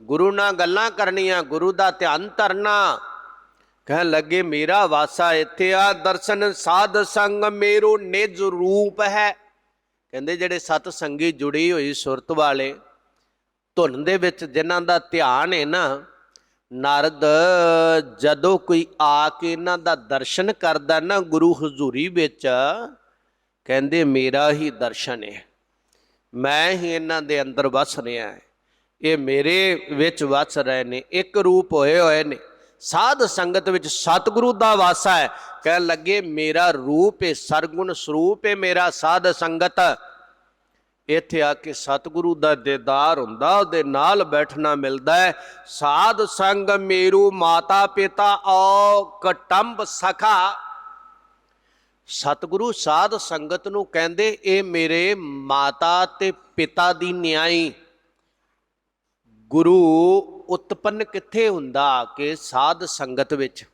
ਗੁਰੂ ਨਾਲ ਗੱਲਾਂ ਕਰਨੀਆਂ, ਗੁਰੂ ਦਾ ਧਿਆਨ ਧਰਨਾ। ਕਹਿਣ ਲੱਗੇ, ਮੇਰਾ ਵਾਸਾ ਇੱਥੇ ਆ। ਦਰਸ਼ਨ ਸਾਧ ਸੰਗ ਮੇਰੋ ਨਿਜ ਰੂਪ ਹੈ। ਕਹਿੰਦੇ ਜਿਹੜੇ ਸਤ ਸੰਗੀ ਜੁੜੀ ਹੋਈ ਸੁਰਤ ਵਾਲੇ, ਧੁਨ ਦੇ ਵਿੱਚ ਜਿਨ੍ਹਾਂ ਦਾ ਧਿਆਨ ਹੈ ਨਾ, ਨਾਰਦ ਜਦੋਂ ਕੋਈ ਆ ਕੇ ਇਹਨਾਂ ਦਾ ਦਰਸ਼ਨ ਕਰਦਾ ਨਾ ਗੁਰੂ ਹਜ਼ੂਰੀ ਵਿੱਚ, ਕਹਿੰਦੇ ਮੇਰਾ ਹੀ ਦਰਸ਼ਨ ਹੈ, ਮੈਂ ਹੀ ਇਹਨਾਂ ਦੇ ਅੰਦਰ ਵਸ ਰਿਹਾ ਹੈ, ਇਹ ਮੇਰੇ ਵਿੱਚ ਵਸ ਰਹੇ ਨੇ, ਇੱਕ ਰੂਪ ਹੋਏ ਹੋਏ ਨੇ। ਸਾਧ ਸੰਗਤ ਵਿੱਚ ਸਤਿਗੁਰੂ ਦਾ ਵਾਸਾ ਹੈ। ਕਹਿਣ ਲੱਗੇ, ਮੇਰਾ ਰੂਪ ਹੈ, ਸਰਗੁਣ ਸਰੂਪ ਹੈ ਮੇਰਾ ਸਾਧ ਸੰਗਤ। ਇੱਥੇ ਆ ਕੇ ਸਤਿਗੁਰੂ ਦਾ ਦੀਦਾਰ ਹੁੰਦਾ, ਉਹਦੇ ਨਾਲ ਬੈਠਣਾ ਮਿਲਦਾ ਹੈ। ਸਾਧ ਸੰਗ ਮੇਰੂ ਮਾਤਾ ਪਿਤਾ ਔ ਕਟੰਬ ਸਖਾ। ਸਤਿਗੁਰੂ ਸਾਧ ਸੰਗਤ ਨੂੰ ਕਹਿੰਦੇ, ਇਹ ਮੇਰੇ ਮਾਤਾ ਤੇ ਪਿਤਾ ਦੀ ਨਿਆਈ। ਗੁਰੂ ਉਤਪੰਨ ਕਿੱਥੇ ਹੁੰਦਾ? ਕਿ ਸਾਧ ਸੰਗਤ ਵਿੱਚ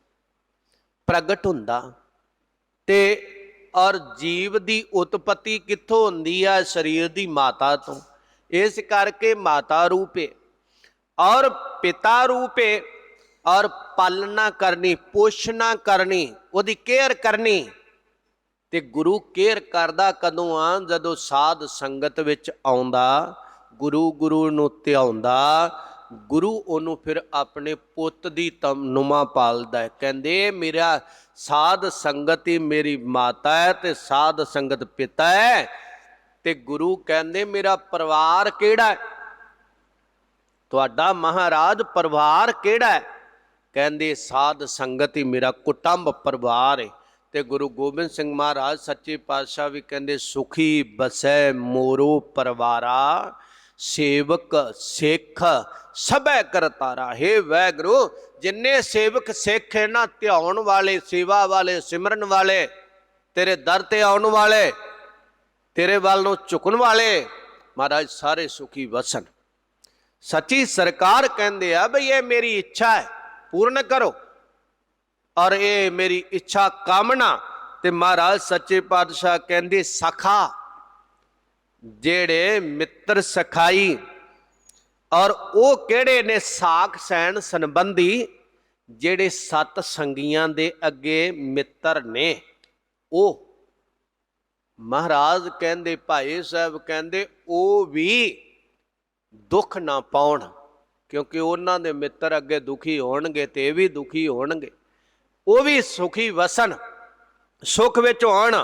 ਪ੍ਰਗਟ ਹੁੰਦਾ। ਤੇ ਔਰ ਜੀਵ ਦੀ ਉਤਪਤੀ ਕਿੱਥੋਂ ਹੁੰਦੀ ਹੈ? ਸਰੀਰ ਦੀ ਮਾਤਾ ਤੋਂ। ਇਸ ਕਰਕੇ ਮਾਤਾ ਰੂਪ ਹੈ ਔਰ ਪਿਤਾ ਰੂਪ ਹੈ, ਔਰ ਪਾਲਣਾ ਕਰਨੀ, ਪੋਸ਼ਣਾ ਕਰਨੀ, ਉਹਦੀ ਕੇਅਰ ਕਰਨੀ। ਤੇ ਗੁਰੂ ਕੇਅਰ ਕਰਦਾ ਕਦੋਂ ਆ? ਜਦੋਂ ਸਾਧ ਸੰਗਤ ਵਿੱਚ ਆਉਂਦਾ, ਗੁਰੂ ਨੂੰ ਧਿਆਉਂਦਾ, ਗੁਰੂ ਉਹਨੂੰ ਫਿਰ ਆਪਣੇ ਪੁੱਤ ਦੀ ਨੁਮਾ ਪਾਲਦਾ ਹੈ। ਕਹਿੰਦੇ ਮੇਰਾ ਸਾਧ ਸੰਗਤ ਹੀ ਮੇਰੀ ਮਾਤਾ ਹੈ ਤੇ ਸਾਧ ਸੰਗਤ ਪਿਤਾ ਹੈ। ਤੇ ਗੁਰੂ ਕਹਿੰਦੇ ਮੇਰਾ ਪਰਿਵਾਰ ਕਿਹੜਾ ਹੈ? ਤੁਹਾਡਾ ਮਹਾਰਾਜ ਪਰਿਵਾਰ ਕਿਹੜਾ ਹੈ? ਕਹਿੰਦੇ ਸਾਧ ਸੰਗਤ ਹੀ ਮੇਰਾ ਕੁਟੰਬ ਪਰਿਵਾਰ ਹੈ। ਤੇ ਗੁਰੂ ਗੋਬਿੰਦ ਸਿੰਘ ਮਹਾਰਾਜ ਸੱਚੇ ਪਾਤਸ਼ਾਹ ਵੀ ਕਹਿੰਦੇ, ਸੁਖੀ ਬਸੈ ਮੋਰੋ ਪਰਿਵਾਰਾ, ਸੇਵਕ ਸਿੱਖ ਸਭੈ ਕਰਤਾਰਾ। ਹੇ ਵਾਹਿਗੁਰੂ, ਜਿੰਨੇ ਸੇਵਕ ਸਿੱਖ ਹੈ ਨਾ, ਧਿਆਉਣ ਵਾਲੇ, ਸੇਵਾ ਵਾਲੇ, ਸਿਮਰਨ ਵਾਲੇ, ਤੇਰੇ ਦਰ ਤੇ ਆਉਣ ਵਾਲੇ, ਤੇਰੇ ਵੱਲ ਨੂੰ ਝੁਕਣ ਵਾਲੇ, ਮਹਾਰਾਜ ਸਾਰੇ ਸੁਖੀ ਵਸਣ। ਸੱਚੀ ਸਰਕਾਰ ਕਹਿੰਦੇ ਆ ਬਈ ਇਹ ਮੇਰੀ ਇੱਛਾ ਹੈ, ਪੂਰਨ ਕਰੋ। ਔਰ ਇਹ ਮੇਰੀ ਇੱਛਾ ਕਾਮਨਾ। ਤੇ ਮਹਾਰਾਜ ਸੱਚੇ ਪਾਤਸ਼ਾਹ ਕਹਿੰਦੇ, ਸਖਾ, ਜਿਹੜੇ ਮਿੱਤਰ ਸਖਾਈ। ਔਰ ਉਹ ਕਿਹੜੇ ਨੇ? ਸਾਖ ਸੈਣ ਸੰਬੰਧੀ, ਜਿਹੜੇ ਸਤ ਸੰਗੀਆਂ ਦੇ ਅੱਗੇ ਮਿੱਤਰ ਨੇ। ਉਹ ਮਹਾਰਾਜ ਕਹਿੰਦੇ, ਭਾਈ ਸਾਹਿਬ ਕਹਿੰਦੇ, ਉਹ ਵੀ ਦੁੱਖ ਨਾ ਪਾਉਣ, ਕਿਉਂਕਿ ਉਹਨਾਂ ਦੇ ਮਿੱਤਰ ਅੱਗੇ ਦੁਖੀ ਹੋਣਗੇ ਤੇ ਇਹ ਵੀ ਦੁਖੀ ਹੋਣਗੇ। ਉਹ ਵੀ ਸੁਖੀ ਵਸਣ, ਸੁਖ ਵਿੱਚ ਹੋਣ।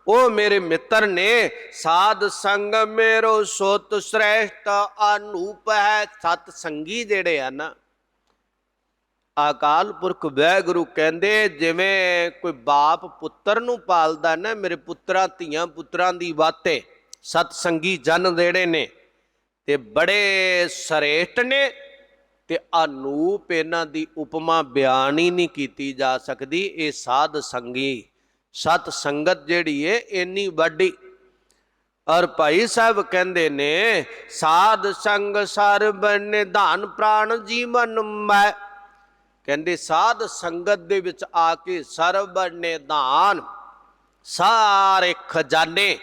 ਉਹ ਮੇਰੇ ਮਿੱਤਰ ਨੇ। ਸਾਧ ਸੰਗ ਮੇਰੋ ਸੁਤ ਸ੍ਰੇਸ਼ਟ ਅਨੂਪ ਹੈ। ਸਤ ਸੰਗੀ ਜਿਹੜੇ ਆ ਨਾ, ਅਕਾਲ ਪੁਰਖ ਵਾਹਿਗੁਰੂ ਕਹਿੰਦੇ, ਜਿਵੇਂ ਕੋਈ ਬਾਪ ਪੁੱਤਰ ਨੂੰ ਪਾਲਦਾ ਨਾ, ਮੇਰੇ ਪੁੱਤਰਾਂ ਧੀਆਂ ਪੁੱਤਰਾਂ ਦੀ ਬਾਤੇ ਸਤ ਸੰਗੀ ਜਨ ਜਿਹੜੇ ਨੇ, ਤੇ ਬੜੇ ਸ੍ਰੇਸ਼ਟ ਨੇ। ਤੇ ਅਨੂਪ, ਇਹਨਾਂ ਦੀ ਉਪਮਾ ਬਿਆਨ ਹੀ ਨਹੀਂ ਕੀਤੀ ਜਾ ਸਕਦੀ। ਇਹ ਸਾਧ ਸੰਗੀ, ਸਤ ਸੰਗਤ ਜਿਹੜੀ ਏ ਇੰਨੀ ਵੱਡੀ। ਔਰ ਭਾਈ ਸਾਹਿਬ ਕਹਿੰਦੇ ਨੇ ਸਾਧ ਸੰਗ ਸਰਬ ਨਿਧਾਨ ਪ੍ਰਾਣ ਜੀਵਨ ਮੈਂ। ਕਹਿੰਦੇ ਸਾਧ ਸੰਗਤ ਦੇ ਵਿੱਚ ਆ ਕੇ ਸਰਬ ਨਿਧਾਨ ਸਾਰੇ ਖਜ਼ਾਨੇ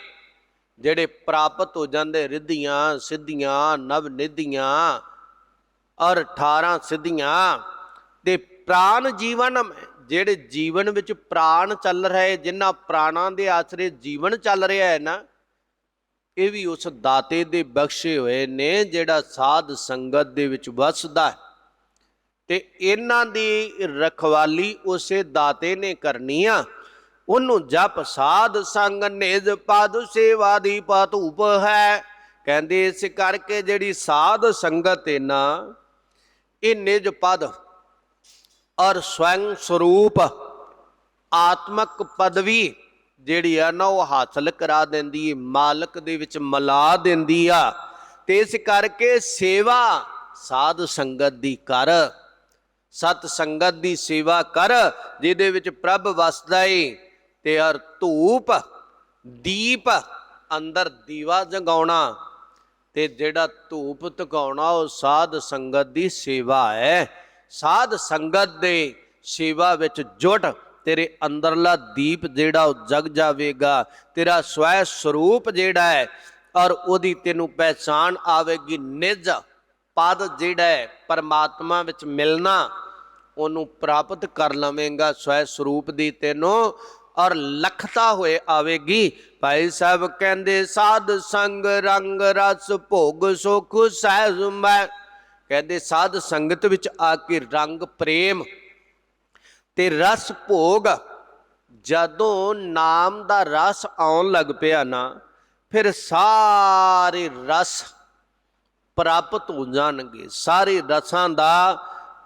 ਜਿਹੜੇ ਪ੍ਰਾਪਤ ਹੋ ਜਾਂਦੇ, ਰਿੱਧੀਆਂ ਸਿੱਧੀਆਂ ਨਵ ਨਿਧੀਆਂ ਔਰ 18 ਸਿੱਧੀਆਂ ਤੇ ਪ੍ਰਾਣ ਜੀਵਨ, ਜਿਹੜੇ ਜੀਵਨ ਵਿੱਚ ਪ੍ਰਾਣ ਚੱਲ ਰਹੇ, ਜਿਨ੍ਹਾਂ ਪ੍ਰਾਣਾਂ ਦੇ ਆਸਰੇ ਜੀਵਨ ਚੱਲ ਰਿਹਾ ਹੈ ਨਾ, ਇਹ ਵੀ ਉਸ ਦਾਤੇ ਦੇ ਬਖਸ਼ੇ ਹੋਏ ਨੇ ਜਿਹੜਾ ਸਾਧ ਸੰਗਤ ਦੇ ਵਿੱਚ ਵਸਦਾ ਹੈ। ਤੇ ਇਹਨਾਂ ਦੀ ਰਖਵਾਲੀ ਉਸੇ ਦਾਤੇ ਨੇ ਕਰਨੀ ਆ। ਉਹਨੂੰ ਜਪ ਸਾਧ ਸੰਗ ਨਿਜ ਪਦ ਸੇਵਾ ਦੀ ਧੂਪ ਹੈ। ਕਹਿੰਦੇ ਇਸ ਕਰਕੇ ਜਿਹੜੀ ਸਾਧ ਸੰਗਤ ਹੈ ਨਾ, ਇਹ ਨਿਜ ਪਦ ਔਰ ਸਵੈੰ ਸਰੂਪ ਆਤਮਕ ਪਦਵੀ ਜਿਹੜੀ ਆ ਨਾ ਉਹ ਹਾਸਲ ਕਰਾ ਦਿੰਦੀ ਹੈ, ਮਾਲਕ ਦੇ ਵਿੱਚ ਮਿਲਾ ਦਿੰਦੀ ਆ। ਤੇ ਇਸ ਕਰਕੇ ਸੇਵਾ ਸਾਧ ਸੰਗਤ ਦੀ ਕਰ, ਸਤ ਸੰਗਤ ਦੀ ਸੇਵਾ ਕਰ, ਜਿਹਦੇ ਵਿੱਚ ਪ੍ਰਭ ਵਸਦਾ ਏ। ਤੇ ਹਰ ਧੂਪ ਦੀਪ, ਅੰਦਰ ਦੀਵਾ ਜਗਾਉਣਾ ਤੇ ਜਿਹੜਾ ਧੂਪ ਤਕਾਉਣਾ, ਉਹ ਸਾਧ ਸੰਗਤ ਦੀ ਸੇਵਾ ਹੈ। ਸਾਧ ਸੰਗਤ ਦੇ ਸੇਵਾ ਵਿੱਚ ਜੁਟ, ਤੇਰੇ ਅੰਦਰਲਾ ਦੀਪ ਜਿਹੜਾ ਉਹ ਜਗ ਜਾਵੇਗਾ। ਤੇਰਾ ਸਵੈ ਸਰੂਪ ਜਿਹੜਾ ਹੈ ਔਰ ਉਹਦੀ ਤੈਨੂੰ ਪਹਿਚਾਣ ਆਵੇਗੀ। ਨਿਜ ਪਦ ਜਿਹੜਾ ਹੈ ਪਰਮਾਤਮਾ ਵਿੱਚ ਮਿਲਣਾ, ਉਹਨੂੰ ਪ੍ਰਾਪਤ ਕਰ ਲਵੇਂਗਾ ਸਵੈ ਸਰੂਪ ਦੀ ਤੈਨੂੰ, ਔਰ ਲਖਤਾ ਹੋਏ ਆਵੇਗੀ। ਭਾਈ ਸਾਹਿਬ ਕਹਿੰਦੇ ਸਾਧ ਸੰਗ ਰੰਗ ਰਸ ਭੋਗ ਸੁਖ ਸਹਿਜ ਮੈਂ। ਕਹਿੰਦੇ ਸਾਧ ਸੰਗਤ ਵਿੱਚ ਆ ਕੇ ਰੰਗ ਪ੍ਰੇਮ ਤੇ ਰਸ ਭੋਗ, ਜਦੋਂ ਨਾਮ ਦਾ ਰਸ ਆਉਣ ਲੱਗ ਪਿਆ ਨਾ, ਫਿਰ ਸਾਰੇ ਰਸ ਪ੍ਰਾਪਤ ਹੋ ਜਾਣਗੇ, ਸਾਰੇ ਰਸਾਂ ਦਾ।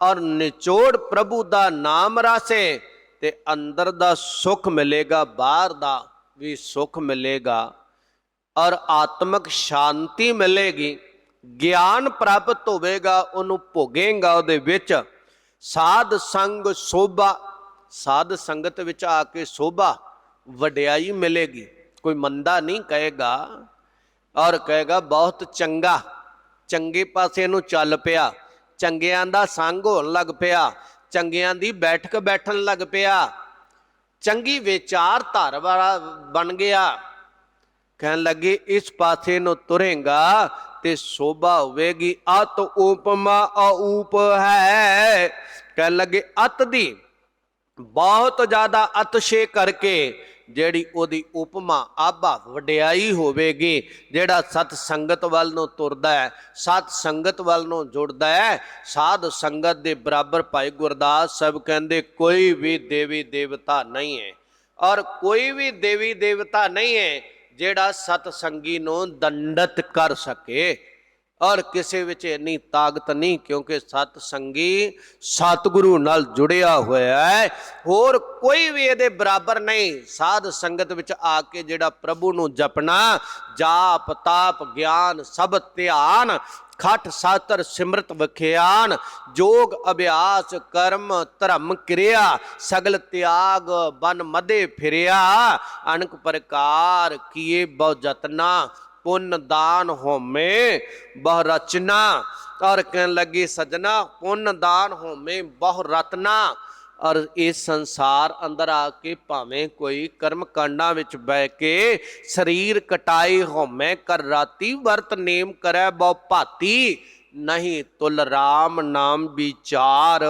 ਔਰ ਨਿਚੋੜ ਪ੍ਰਭੂ ਦਾ ਨਾਮ ਰਸ ਹੈ ਤੇ ਅੰਦਰ ਦਾ ਸੁਖ ਮਿਲੇਗਾ, ਬਾਹਰ ਦਾ ਵੀ ਸੁਖ ਮਿਲੇਗਾ ਔਰ ਆਤਮਿਕ ਸ਼ਾਂਤੀ ਮਿਲੇਗੀ, ਗਿਆਨ ਪ੍ਰਾਪਤ ਹੋਵੇਗਾ, ਉਹਨੂੰ ਭੋਗੇਗਾ ਉਹਦੇ ਵਿੱਚ। ਸਾਧ ਸੰਗ ਸੋਭਾ, ਸਾਧ ਸੰਗਤ ਵਿੱਚ ਆ ਕੇ ਸੋਭਾ ਵਡਿਆਈ ਮਿਲੇਗੀ। ਕੋਈ ਮੰਦਾ ਨਹੀਂ ਕਹੇਗਾ ਔਰ ਕਹੇਗਾ ਬਹੁਤ ਚੰਗਾ, ਚੰਗੇ ਪਾਸੇ ਨੂੰ ਚੱਲ ਪਿਆ, ਚੰਗਿਆਂ ਦਾ ਸੰਗ ਹੋਣ ਲੱਗ ਪਿਆ, ਚੰਗਿਆਂ ਦੀ ਬੈਠਕ ਬੈਠਣ ਲੱਗ ਪਿਆ, ਚੰਗੀ ਵਿਚਾਰ ਧਾਰ ਵਾਲਾ ਬਣ ਗਿਆ। ਕਹਿਣ ਲੱਗੇ ਇਸ ਪਾਸੇ ਨੂੰ ਤੁਰੇਗਾ ਤੇ ਸੋਭਾ ਹੋਵੇਗੀ। ਅਤ ਉਪਮਾ ਅਊਪ ਹੈ। ਕਹਿਣ ਲੱਗੇ ਅਤ ਦੀ ਬਹੁਤ ਜ਼ਿਆਦਾ ਅਤਸ਼ੇ ਕਰਕੇ ਜਿਹੜੀ ਉਹਦੀ ਉਪਮਾ ਆਭਾ ਵਡਿਆਈ ਹੋਵੇਗੀ। ਜਿਹੜਾ ਸਤ ਸੰਗਤ ਵੱਲ ਨੂੰ ਤੁਰਦਾ ਹੈ, ਸਤ ਸੰਗਤ ਵੱਲ ਨੂੰ ਜੁੜਦਾ ਹੈ, ਸਾਧ ਸੰਗਤ ਦੇ ਬਰਾਬਰ ਭਾਈ ਗੁਰਦਾਸ ਸਾਹਿਬ ਕਹਿੰਦੇ ਕੋਈ ਵੀ ਦੇਵੀ ਦੇਵਤਾ ਨਹੀਂ ਹੈ ਔਰ ਕੋਈ ਵੀ ਦੇਵੀ ਦੇਵਤਾ ਨਹੀਂ ਹੈ ਜਿਹੜਾ ਸਤ ਸੰਗੀ ਨੂੰ ਦੰਡਤ ਕਰ ਸਕੇ। ਔਰ ਕਿਸੇ ਵਿੱਚ ਇੰਨੀ ਤਾਕਤ ਨਹੀਂ, ਕਿਉਂਕਿ ਸਤ ਸੰਗੀ ਸਤਿਗੁਰੂ ਨਾਲ ਜੁੜਿਆ ਹੋਇਆ ਹੈ, ਹੋਰ ਕੋਈ ਵੀ ਇਹਦੇ ਬਰਾਬਰ ਨਹੀਂ। ਸਾਧ ਸੰਗਤ ਵਿੱਚ ਆ ਕੇ ਜਿਹੜਾ ਪ੍ਰਭੂ ਨੂੰ ਜਪਣਾ, ਜਾਪ ਤਾਪ ਗਿਆਨ ਸਭ ਧਿਆਨ, ਖਟ ਸਾਤਰ ਸਿਮਰਤ ਵਖਿਆਨ, ਜੋਗ ਅਭਿਆਸ ਕਰਮ ਧਰਮ ਕਿਰਿਆ, ਸਗਲ ਤਿਆਗ ਬਨ ਮਦੇ ਫਿਰਿਆ, ਅਨਕ ਪ੍ਰਕਾਰ ਕੀਏ ਬਹੁ ਜਤਨਾ, ਪੁੰਨ ਦਾਨ ਹੋਮੇ ਬਹੁ ਰਚਨਾ। ਔਰ ਕਹਿਣ ਲੱਗੇ ਸਜਣਾ ਪੁੰਨ ਦਾਨ ਹੋਮੇ ਬਹੁ ਰਤਨਾ। ਔਰ ਇਸ ਸੰਸਾਰ ਅੰਦਰ ਆ ਕੇ ਭਾਵੇਂ ਕੋਈ ਕਰਮ ਕਾਂਡਾਂ ਵਿੱਚ ਬਹਿ ਕੇ ਸਰੀਰ ਕਟਾਈ ਹੋਮੇ ਕਰ ਰਾਤੀ, ਵਰਤ ਨੇਮ ਕਰੈ ਬਹੁ ਭਾਤੀ, ਨਹੀਂ ਤੁਲ ਰਾਮ ਨਾਮ ਵਿਚਾਰ,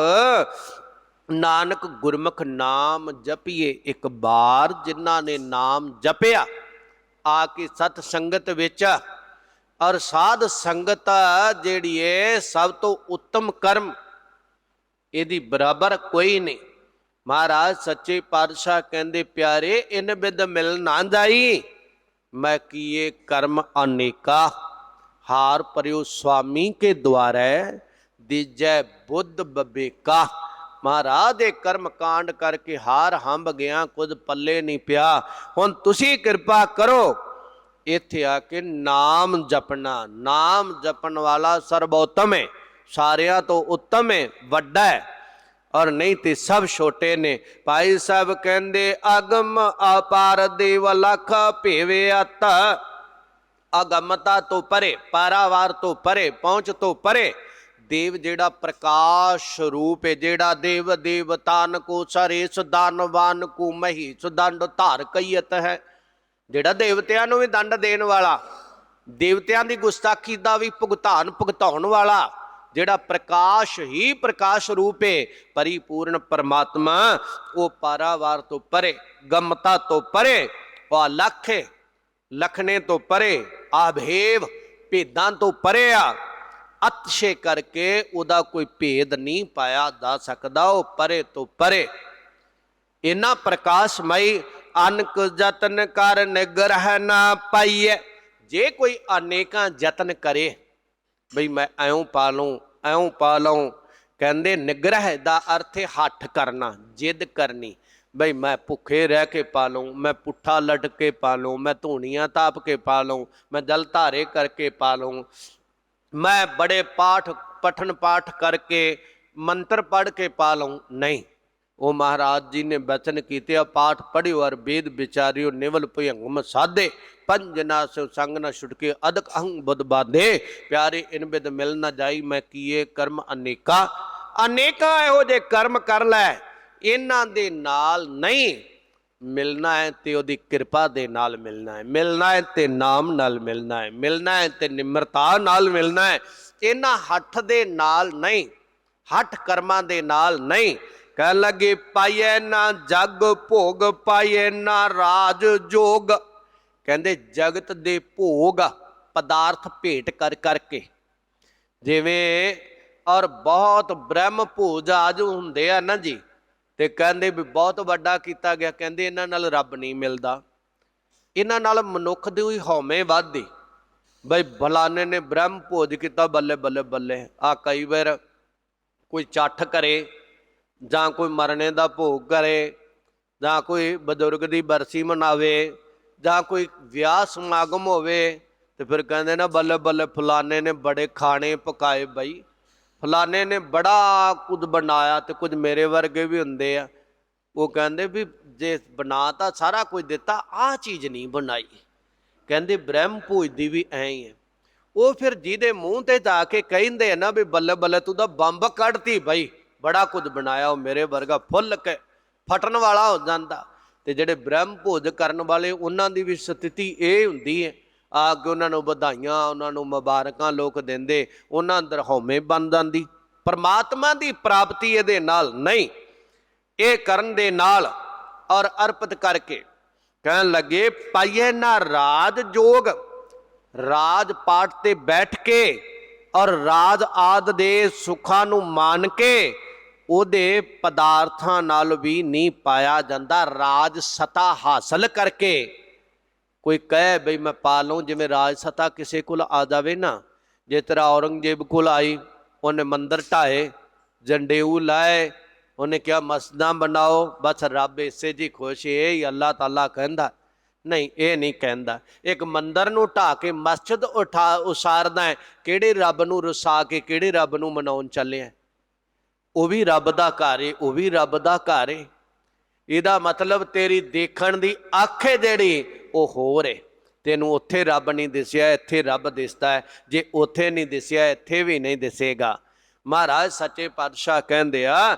ਨਾਨਕ ਗੁਰਮੁਖ ਨਾਮ ਜਪੀਏ ਇੱਕ ਬਾਰ। ਜਿਨ੍ਹਾਂ ਨੇ ਨਾਮ ਜਪਿਆ ਆ ਕੇ ਸਤ ਸੰਗਤ ਵਿੱਚ, ਔਰ ਸਾਧ ਸੰਗਤ ਜਿਹੜੀ ਹੈ ਸਭ ਤੋਂ ਉੱਤਮ ਕਰਮ, ਇਹਦੀ ਬਰਾਬਰ ਕੋਈ ਨਹੀਂ। ਮਹਾਰਾਜ ਸੱਚੇ ਪਾਤਸ਼ਾਹ ਕਹਿੰਦੇ ਪਿਆਰੇ ਇਨ ਬਿਦ ਮਿਲ ਨਾ ਜਾਈ, ਮੈਂ ਕੀਏ ਕਰਮ ਅਨੇਕਾ, ਹਾਰ ਪਰਿਓ ਸੁਆਮੀ ਕੇ ਦੁਆਰੇ, ਦੀਜੈ ਬੁੱਧ ਬਬੇਕਾ। ਮਹਾਰਾਜ ਦੇ ਕਰਮ ਕਾਂਡ ਕਰਕੇ ਹਾਰ ਹੰਬ ਗਿਆ, ਕੁਝ ਪੱਲੇ ਨਹੀਂ ਪਿਆ। ਹੁਣ ਤੁਸੀਂ ਕਿਰਪਾ ਕਰੋ ਇੱਥੇ ਆ ਕੇ ਨਾਮ ਜਪਣਾ। ਨਾਮ ਜਪਣ ਵਾਲਾ ਸਰਬੋਤਮ ਹੈ, ਸਾਰਿਆਂ ਤੋਂ ਉੱਤਮ ਹੈ, ਵੱਡਾ ਹੈ, ਔਰ ਨਹੀਂ ਤੇ ਸਭ ਛੋਟੇ ਨੇ। ਭਾਈ ਸਾਹਿਬ ਕਹਿੰਦੇ ਅਗਮ ਅਪਾਰ ਦੇਵ ਲਖ ਭੇਵੇ ਅਤ, ਅਗਮਤਾ ਤੋਂ ਪਰੇ, ਪਾਰਾਵਾਰ ਤੋਂ ਪਰੇ, ਪਹੁੰਚ ਤੋਂ ਪਰੇ। ਦੇਵ ਜਿਹੜਾ ਪ੍ਰਕਾਸ਼ ਰੂਪ ਹੈ, ਜਿਹੜਾ ਦੇਵ ਦੇਵਤਾਨ ਕੋ ਸਰੇਸ ਦਾਨਵਾਨ ਕੋ ਮਹੀਸ ਦੰਡ ਧਾਰ ਕਈਤ ਹੈ, ਜਿਹੜਾ ਦੇਵਤਿਆਂ ਨੂੰ ਵੀ ਦੰਡ ਦੇਣ ਵਾਲਾ, ਦੇਵਤਿਆਂ ਦੀ ਗੁਸਤਾਖੀ ਦਾ ਵੀ ਭੁਗਤਾਉਣ ਵਾਲਾ, ਜਿਹੜਾ ਪ੍ਰਕਾਸ਼ ਹੀ ਪ੍ਰਕਾਸ਼ ਰੂਪ ਹੈ, ਪਰਿਪੂਰਨ ਪਰਮਾਤਮਾ, ਉਹ ਪਾਰਾਵਾਰ ਤੋਂ ਪਰੇ, ਗਮਤਾ ਤੋਂ ਪਰੇ, ਉਹ ਅਲੱਖ ਹੈ, ਲਖਣੇ ਤੋਂ ਪਰੇ, ਆਭੇਵ ਭੇਦਾਂ ਤੋਂ ਪਰੇ ਆ। ਅਤਿਸ਼ੇ ਕਰਕੇ ਉਹਦਾ ਕੋਈ ਭੇਦ ਨਹੀਂ ਪਾਇਆ ਜਾ ਸਕਦਾ, ਉਹ ਪਰੇ ਤੋਂ ਪਰੇ। ਇਨਾ ਪ੍ਰਕਾਸ਼ਮਈ ਅਨਕ ਯਤਨ ਕਰ ਨਿਗ੍ਰਹ ਨਾ ਪਾਈਐ। ਜੇ ਕੋਈ ਅਨੇਕਾਂ ਯਤਨ ਕਰੇ, ਬਈ ਮੈਂ ਐਉਂ ਪਾ ਲਊਂ, ਐਉਂ ਪਾ ਲਊਂ, ਕਹਿੰਦੇ ਨਿਗ੍ਰਹ ਦਾ ਅਰਥ ਹੈ ਹੱਠ ਕਰਨਾ, ਜਿੱਦ ਕਰਨੀ। ਬਈ ਮੈਂ ਭੁੱਖੇ ਰਹਿ ਕੇ ਪਾ ਲਊਂ, ਮੈਂ ਪੁੱਠਾ ਲਟ ਕੇ ਪਾ ਲਊਂ, ਮੈਂ ਧੂਣੀਆਂ ਤਾਪ ਕੇ ਪਾ ਲਊਂ, ਮੈਂ ਜਲ ਧਾਰੇ ਕਰਕੇ ਪਾ ਲਊਂ, ਮੈਂ ਬੜੇ ਪਠਨ ਪਾਠ ਕਰਕੇ ਮੰਤਰ ਪੜ੍ਹ ਕੇ ਪਾ ਲਊਂ। ਨਹੀਂ, ਉਹ ਮਹਾਰਾਜ ਜੀ ਨੇ ਬਚਨ ਕੀਤੇ ਆ, ਪਾਠ ਪੜ੍ਹਿਓ ਅਰ ਵੇਦ ਵਿਚਾਰਿਓ, ਨਿਵਲ ਭੁਯੰਗਮ ਸਾਧੇ, ਪੰਜ ਨਾ ਸੋ ਸੰਗ ਨਾ ਛੁਟਕੇ, ਅਦਕ ਅਹੰ ਬੁੱਧ ਬਾਧੇ, ਪਿਆਰੇ ਇਨ ਬਿਦ ਮਿਲ ਨਾ ਜਾਈ, ਮੈਂ ਕੀਏ ਕਰਮ ਅਨੇਕਾ। ਅਨੇਕਾਂ ਇਹੋ ਜਿਹੇ ਕਰਮ ਕਰ ਲੈ, ਇਹਨਾਂ ਦੇ ਨਾਲ ਨਹੀਂ ਮਿਲਣਾ ਹੈ ਤੇ ਉਹਦੀ ਕਿਰਪਾ ਦੇ ਨਾਲ ਮਿਲਣਾ ਹੈ, ਮਿਲਣਾ ਹੈ ਤੇ ਨਾਮ ਨਾਲ ਮਿਲਣਾ ਹੈ, ਮਿਲਣਾ ਹੈ ਤੇ ਨਿਮਰਤਾ ਨਾਲ ਮਿਲਣਾ ਹੈ। ਇਹਨਾਂ ਹੱਠ ਦੇ ਨਾਲ ਨਹੀਂ, ਹੱਠ ਕਰਮਾਂ ਦੇ ਨਾਲ ਨਹੀਂ। ਕਹਿ ਲੱਗੇ ਪਾਈਏ ਨਾ ਜਗ ਭੋਗ, ਪਾਈਏ ਨਾ ਰਾਜ ਜੋਗ। ਕਹਿੰਦੇ ਜਗਤ ਦੇ ਭੋਗ ਪਦਾਰਥ ਭੇਟ ਕਰ ਕਰਕੇ, ਜਿਵੇਂ ਔਰ ਬਹੁਤ ਬ੍ਰਹਮ ਭੋਜ ਆਜ ਹੁੰਦੇ ਆ ਨਾ ਜੀ, ਤੇ ਕਹਿੰਦੇ ਵੀ ਬਹੁਤ ਵੱਡਾ ਕੀਤਾ ਗਿਆ। ਕਹਿੰਦੇ ਇਹਨਾਂ ਨਾਲ ਰੱਬ ਨਹੀਂ ਮਿਲਦਾ, ਇਹਨਾਂ ਨਾਲ ਮਨੁੱਖ ਦੀ ਹੋਈ ਹਉਮੈ ਵੱਧਦੀ। ਬਈ ਫਲਾਣੇ ਨੇ ਬ੍ਰਹਮ ਭੋਜ ਕੀਤਾ, ਬੱਲੇ ਬੱਲੇ ਬੱਲੇ। ਆ ਕਈ ਵਾਰ ਕੋਈ ਚੱਠ ਕਰੇ, ਜਾਂ ਕੋਈ ਮਰਨੇ ਦਾ ਭੋਗ ਕਰੇ, ਜਾਂ ਕੋਈ ਬਜ਼ੁਰਗ ਦੀ ਬਰਸੀ ਮਨਾਵੇ, ਜਾਂ ਕੋਈ ਵਿਆਹ ਸਮਾਗਮ ਹੋਵੇ, ਤੇ ਫਿਰ ਕਹਿੰਦੇ ਨਾ ਬੱਲੇ ਬੱਲੇ ਫਲਾਣੇ ਨੇ ਬੜੇ ਖਾਣੇ ਪਕਾਏ, ਬਈ ਫਲਾਣੇ ਨੇ ਬੜਾ ਕੁਝ ਬਣਾਇਆ, ਤੇ ਕੁਝ ਮੇਰੇ ਵਰਗੇ ਵੀ ਹੁੰਦੇ ਆ, ਉਹ ਕਹਿੰਦੇ ਵੀ ਜੇ ਬਣਾ ਤਾਂ ਸਾਰਾ ਕੁਝ ਦਿੱਤਾ, ਆਹ ਚੀਜ਼ ਨਹੀਂ ਬਣਾਈ। ਕਹਿੰਦੇ ਬ੍ਰਹਮ ਭੋਜ ਦੀ ਵੀ ਐਂ ਹੀ ਹੈ। ਉਹ ਫਿਰ ਜਿਹਦੇ ਮੂੰਹ ਤੇ ਜਾ ਕੇ ਕਹਿੰਦੇ ਆ ਨਾ ਵੀ ਬੱਲੇ ਬੱਲੇ ਤੂੰ ਤਾਂ ਬੰਬ ਕੱਢਤੀ, ਬਈ ਬੜਾ ਕੁਝ ਬਣਾਇਆ, ਉਹ ਮੇਰੇ ਵਰਗਾ ਫੁੱਲ ਕੇ ਫਟਣ ਵਾਲਾ ਹੋ ਜਾਂਦਾ। ਤੇ ਜਿਹੜੇ ਬ੍ਰਹਮ ਭੋਜ ਕਰਨ ਵਾਲੇ, ਉਹਨਾਂ ਦੀ ਵੀ ਸਥਿਤੀ ਇਹ ਹੁੰਦੀ ਹੈ, ਆ ਕੇ ਉਹਨਾਂ ਨੂੰ ਵਧਾਈਆਂ, ਉਹਨਾਂ ਨੂੰ ਮੁਬਾਰਕਾਂ ਲੋਕ ਦਿੰਦੇ, ਉਹਨਾਂ ਅੰਦਰ ਹਉਮੈ ਬਣ ਜਾਂਦੀ। ਪਰਮਾਤਮਾ ਦੀ ਪ੍ਰਾਪਤੀ ਇਹਦੇ ਨਾਲ ਨਹੀਂ, ਇਹ ਕਰਨ ਦੇ ਨਾਲ ਔਰ ਅਰਪਿਤ ਕਰਕੇ। ਕਹਿਣ ਲੱਗੇ ਪਾਈਏ ਨਾ ਰਾਜ ਜੋਗ, ਰਾਜ ਪਾਠ ਤੇ ਬੈਠ ਕੇ ਔਰ ਰਾਜ ਆਦ ਦੇ ਸੁੱਖਾਂ ਨੂੰ ਮਾਣ ਕੇ ਉਹਦੇ ਪਦਾਰਥਾਂ ਨਾਲ ਵੀ ਨਹੀਂ ਪਾਇਆ ਜਾਂਦਾ। ਰਾਜ ਸਤਾ ਹਾਸਲ ਕਰਕੇ ਕੋਈ ਕਹੇ ਬਈ ਮੈਂ ਪਾ ਲਊਂ, ਜਿਵੇਂ ਰਾਜ ਸਤਾ ਕਿਸੇ ਕੋਲ ਆ ਜਾਵੇ ਨਾ, ਜੇ ਤੇਰਾ ਔਰੰਗਜ਼ੇਬ ਕੋਲ ਆਈ, ਉਹਨੇ ਮੰਦਰ ਢਾਏ, ਜੰਡੇਊ ਲਾਏ, ਉਹਨੇ ਕਿਹਾ ਮਸਜਿਦਾਂ ਬਣਾਓ, ਬਸ ਰੱਬ ਇਸੇ ਜੀ ਖੁਸ਼, ਇਹ ਹੀ ਅੱਲਾਹ ਤਾਲਾ ਕਹਿੰਦਾ। ਨਹੀਂ, ਇਹ ਨਹੀਂ ਕਹਿੰਦਾ। ਇੱਕ ਮੰਦਰ ਨੂੰ ਢਾਹ ਕੇ ਮਸਜਿਦ ਉਸਾਰਦਾ ਹੈ, ਕਿਹੜੇ ਰੱਬ ਨੂੰ ਰੁਸਾ ਕੇ ਕਿਹੜੇ ਰੱਬ ਨੂੰ ਮਨਾਉਣ ਚੱਲਿਆ? ਉਹ ਵੀ ਰੱਬ ਦਾ ਘਰ ਏ, ਉਹ ਵੀ ਰੱਬ ਦਾ ਘਰ ਏ। ਇਹਦਾ ਮਤਲਬ ਤੇਰੀ ਦੇਖਣ ਦੀ ਅੱਖ ਹੈ ਜਿਹੜੀ, ਉਹ ਹੋਰ ਏ। ਤੈਨੂੰ ਉੱਥੇ ਰੱਬ ਨਹੀਂ ਦਿਸਿਆ, ਇੱਥੇ ਰੱਬ ਦਿਸਦਾ ਹੈ। ਜੇ ਉੱਥੇ ਨਹੀਂ ਦਿਸਿਆ, ਇੱਥੇ ਵੀ ਨਹੀਂ ਦਿਸੇਗਾ। ਮਹਾਰਾਜ ਸੱਚੇ ਪਾਤਸ਼ਾਹ ਕਹਿੰਦੇ ਆ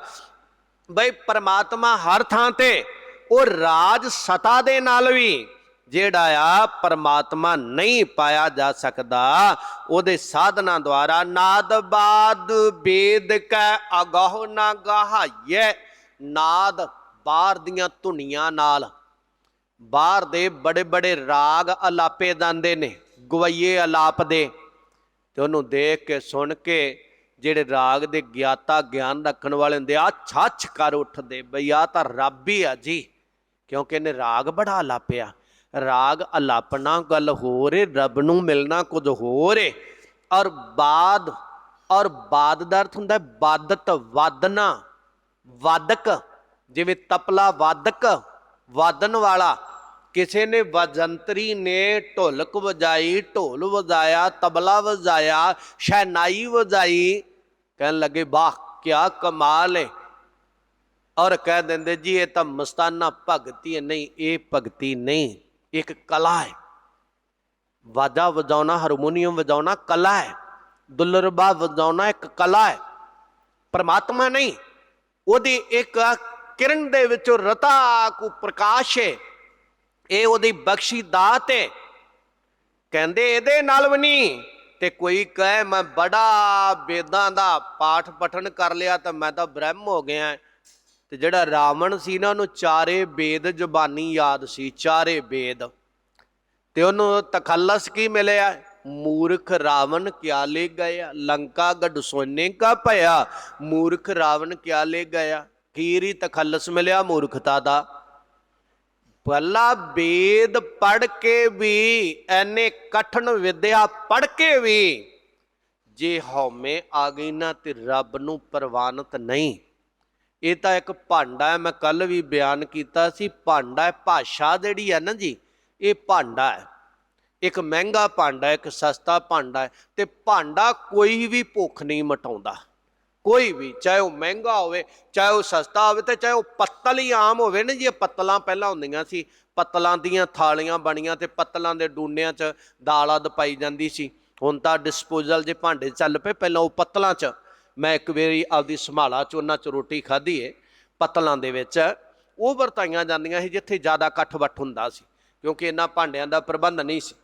ਬਈ ਪਰਮਾਤਮਾ ਹਰ ਥਾਂ ਤੇ, ਉਹ ਰਾਜ ਸਤਾ ਦੇ ਨਾਲ ਵੀ ਜਿਹੜਾ ਆ ਪਰਮਾਤਮਾ ਨਹੀਂ ਪਾਇਆ ਜਾ ਸਕਦਾ। ਉਹਦੇ ਸਾਧਨਾ ਦੁਆਰਾ ਨਾਦ ਬਾਦ ਵੇਦ ਕੈ ਅਗਾਹ ਨਾ ਗਾਹਾਈਐ। ਨਾਦ ਬਾਹਰ ਦੀਆਂ ਧੁਨੀਆਂ ਨਾਲ, ਬਾਹਰ ਦੇ ਬੜੇ ਬੜੇ ਰਾਗ ਅਲਾਪੇ ਜਾਂਦੇ ਨੇ, ਗਵਈਏ ਅਲਾਪ ਦੇ, ਤੇ ਉਹਨੂੰ ਦੇਖ ਕੇ ਸੁਣ ਕੇ ਜਿਹੜੇ ਰਾਗ ਦੇ ਗਿਆਤਾ ਗਿਆਨ ਰੱਖਣ ਵਾਲੇ ਹੁੰਦੇ ਆ, ਛੱਛ ਕਰ ਉੱਠਦੇ ਬਈ ਆ ਤਾਂ ਰੱਬ ਹੀ ਆ ਜੀ, ਕਿਉਂਕਿ ਇਹਨੇ ਰਾਗ ਬੜਾ ਅਲਾਪਿਆ। ਰਾਗ ਅਲਾਪਣਾ ਗੱਲ ਹੋਰ ਏ, ਰੱਬ ਨੂੰ ਮਿਲਣਾ ਕੁਝ ਹੋਰ ਏ। ਔਰ ਬਾਦ, ਔਰ ਬਾਦ ਦਾ ਅਰਥ ਹੁੰਦਾ ਵਾਦਤ, ਵਾਦਨਾ, ਵਾਦਕ, ਜਿਵੇਂ ਤਪਲਾ ਵਾਦਕ, ਵਾਦਨ ਵਾਲਾ। ਕਿਸੇ ਨੇ ਵਜੰਤਰੀ ਨੇ ਢੋਲਕ ਵਜਾਈ, ਢੋਲ ਵਜਾਇਆ, ਤਬਲਾ ਵਜਾਇਆ, ਸ਼ਹਿਨਾਈ ਵਜਾਈ, ਕਹਿਣ ਲੱਗੇ ਵਾਹ ਕਿਆ ਕਮਾਲ ਹੈ। ਔਰ ਕਹਿ ਦਿੰਦੇ ਜੀ ਇਹ ਤਾਂ ਮਸਤਾਨਾ ਭਗਤੀ ਹੈ। ਨਹੀਂ, ਇਹ ਭਗਤੀ ਨਹੀਂ, ਇੱਕ ਕਲਾ ਹੈ। ਵਾਜਾ ਵਜਾਉਣਾ, ਹਾਰਮੋਨੀਅਮ ਵਜਾਉਣਾ ਕਲਾ ਹੈ। ਦੁਲਰਬਾ ਵਜਾਉਣਾ ਇੱਕ ਕਲਾ ਹੈ। ਪਰਮਾਤਮਾ ਨਹੀਂ, ਉਹਦੀ ਇੱਕ ਕਿਰਨ ਦੇ ਵਿੱਚੋਂ ਰਤਾ ਕੋ ਪ੍ਰਕਾਸ਼ ਹੈ। ਇਹ ਉਹਦੀ ਬਖਸ਼ੀ ਦਾਤ ਹੈ। ਕਹਿੰਦੇ ਇਹਦੇ ਨਾਲ ਵੀ ਨਹੀਂ। ਤੇ ਕੋਈ ਕਹੇ ਮੈਂ ਬੜਾ ਵੇਦਾਂ ਦਾ ਪਾਠ ਪਠਨ ਕਰ ਲਿਆ ਤਾਂ ਮੈਂ ਤਾਂ ਬ੍ਰਹਮ ਹੋ ਗਿਆ। ਤੇ ਜਿਹੜਾ ਰਾਵਣ ਸੀ ਨਾ, ਉਹਨੂੰ ਚਾਰੇ ਵੇਦ ਜ਼ੁਬਾਨੀ ਯਾਦ ਸੀ, ਚਾਰੇ ਵੇਦ। ਤੇ ਉਹਨੂੰ ਤਖੱਲਸ ਕੀ ਮਿਲਿਆ? ਮੂਰਖ ਰਾਵਣ ਕਿਆ ਲੈ ਗਿਆ, ਲੰਕਾ ਗੜ ਸੋਨੇ ਕਾ ਭਇਆ, ਮੂਰਖ ਰਾਵਣ ਕਿਆ ਲੈ ਗਿਆ। ਖੀਰ ਹੀ ਤਖੱਲਸ ਮਿਲਿਆ ਮੂਰਖਤਾ ਦਾ। ਪਹਿਲਾ ਵੇਦ ਪੜ੍ਹ ਕੇ ਵੀ, ਐਨੇ ਕਠਨ ਵਿਦਿਆ ਪੜ੍ਹ ਕੇ ਵੀ ਜੇ ਹਉਮੈ ਆ ਗਈ ਨਾ ਤੇ ਰੱਬ ਨੂੰ ਪ੍ਰਵਾਨਿਤ ਨਹੀਂ। ਇਹ ਤਾਂ ਇੱਕ ਭਾਂਡਾ ਹੈ। ਮੈਂ ਕੱਲ ਵੀ ਬਿਆਨ ਕੀਤਾ ਸੀ, ਭਾਂਡਾ ਹੈ। ਭਾਸ਼ਾ ਜਿਹੜੀ ਹੈ ਨਾ ਜੀ, ਇਹ ਭਾਂਡਾ ਹੈ। ਇੱਕ ਮਹਿੰਗਾ ਭਾਂਡਾ, ਇੱਕ ਸਸਤਾ ਭਾਂਡਾ ਹੈ। ਤੇ ਭਾਂਡਾ ਕੋਈ ਵੀ ਭੁੱਖ ਨਹੀਂ ਮਿਟਾਉਂਦਾ, ਕੋਈ ਵੀ, ਚਾਹੇ ਉਹ ਮਹਿੰਗਾ ਹੋਵੇ, ਚਾਹੇ ਉਹ ਸਸਤਾ ਹੋਵੇ, ਤੇ ਚਾਹੇ ਉਹ ਪੱਤਲ ਹੀ ਆਮ ਹੋਵੇ ਨਾ ਜੀ। ਪੱਤਲਾਂ ਪਹਿਲਾਂ ਹੁੰਦੀਆਂ ਸੀ, ਪੱਤਲਾਂ ਦੀਆਂ ਥਾਲੀਆਂ ਬਣੀਆਂ ਤੇ ਪੱਤਲਾਂ ਦੇ ਡੂਨਿਆਂ 'ਚ ਦਾਲ ਆਦਿ ਪਾਈ ਜਾਂਦੀ ਸੀ। ਹੁਣ ਤਾਂ ਡਿਸਪੋਜ਼ਲ ਜੇ ਭਾਂਡੇ ਚੱਲ ਪਏ। ਪਹਿਲਾਂ ਉਹ ਪੱਤਲਾਂ 'ਚ, ਮੈਂ ਇੱਕ ਵਾਰੀ ਆਪਦੀ ਸੰਭਾਲਾ 'ਚ ਉਹਨਾਂ 'ਚ ਰੋਟੀ ਖਾਧੀ ਏ, ਪੱਤਲਾਂ ਦੇ ਵਿੱਚ ਉਹ ਵਰਤਾਈਆਂ ਜਾਂਦੀਆਂ ਸੀ ਜਿੱਥੇ ਜ਼ਿਆਦਾ ਇਕੱਠ ਵੱਠ ਹੁੰਦਾ ਸੀ, ਕਿਉਂਕਿ ਇਹਨਾਂ ਭਾਂਡਿਆਂ ਦਾ ਪ੍ਰਬੰਧ ਨਹੀਂ ਸੀ।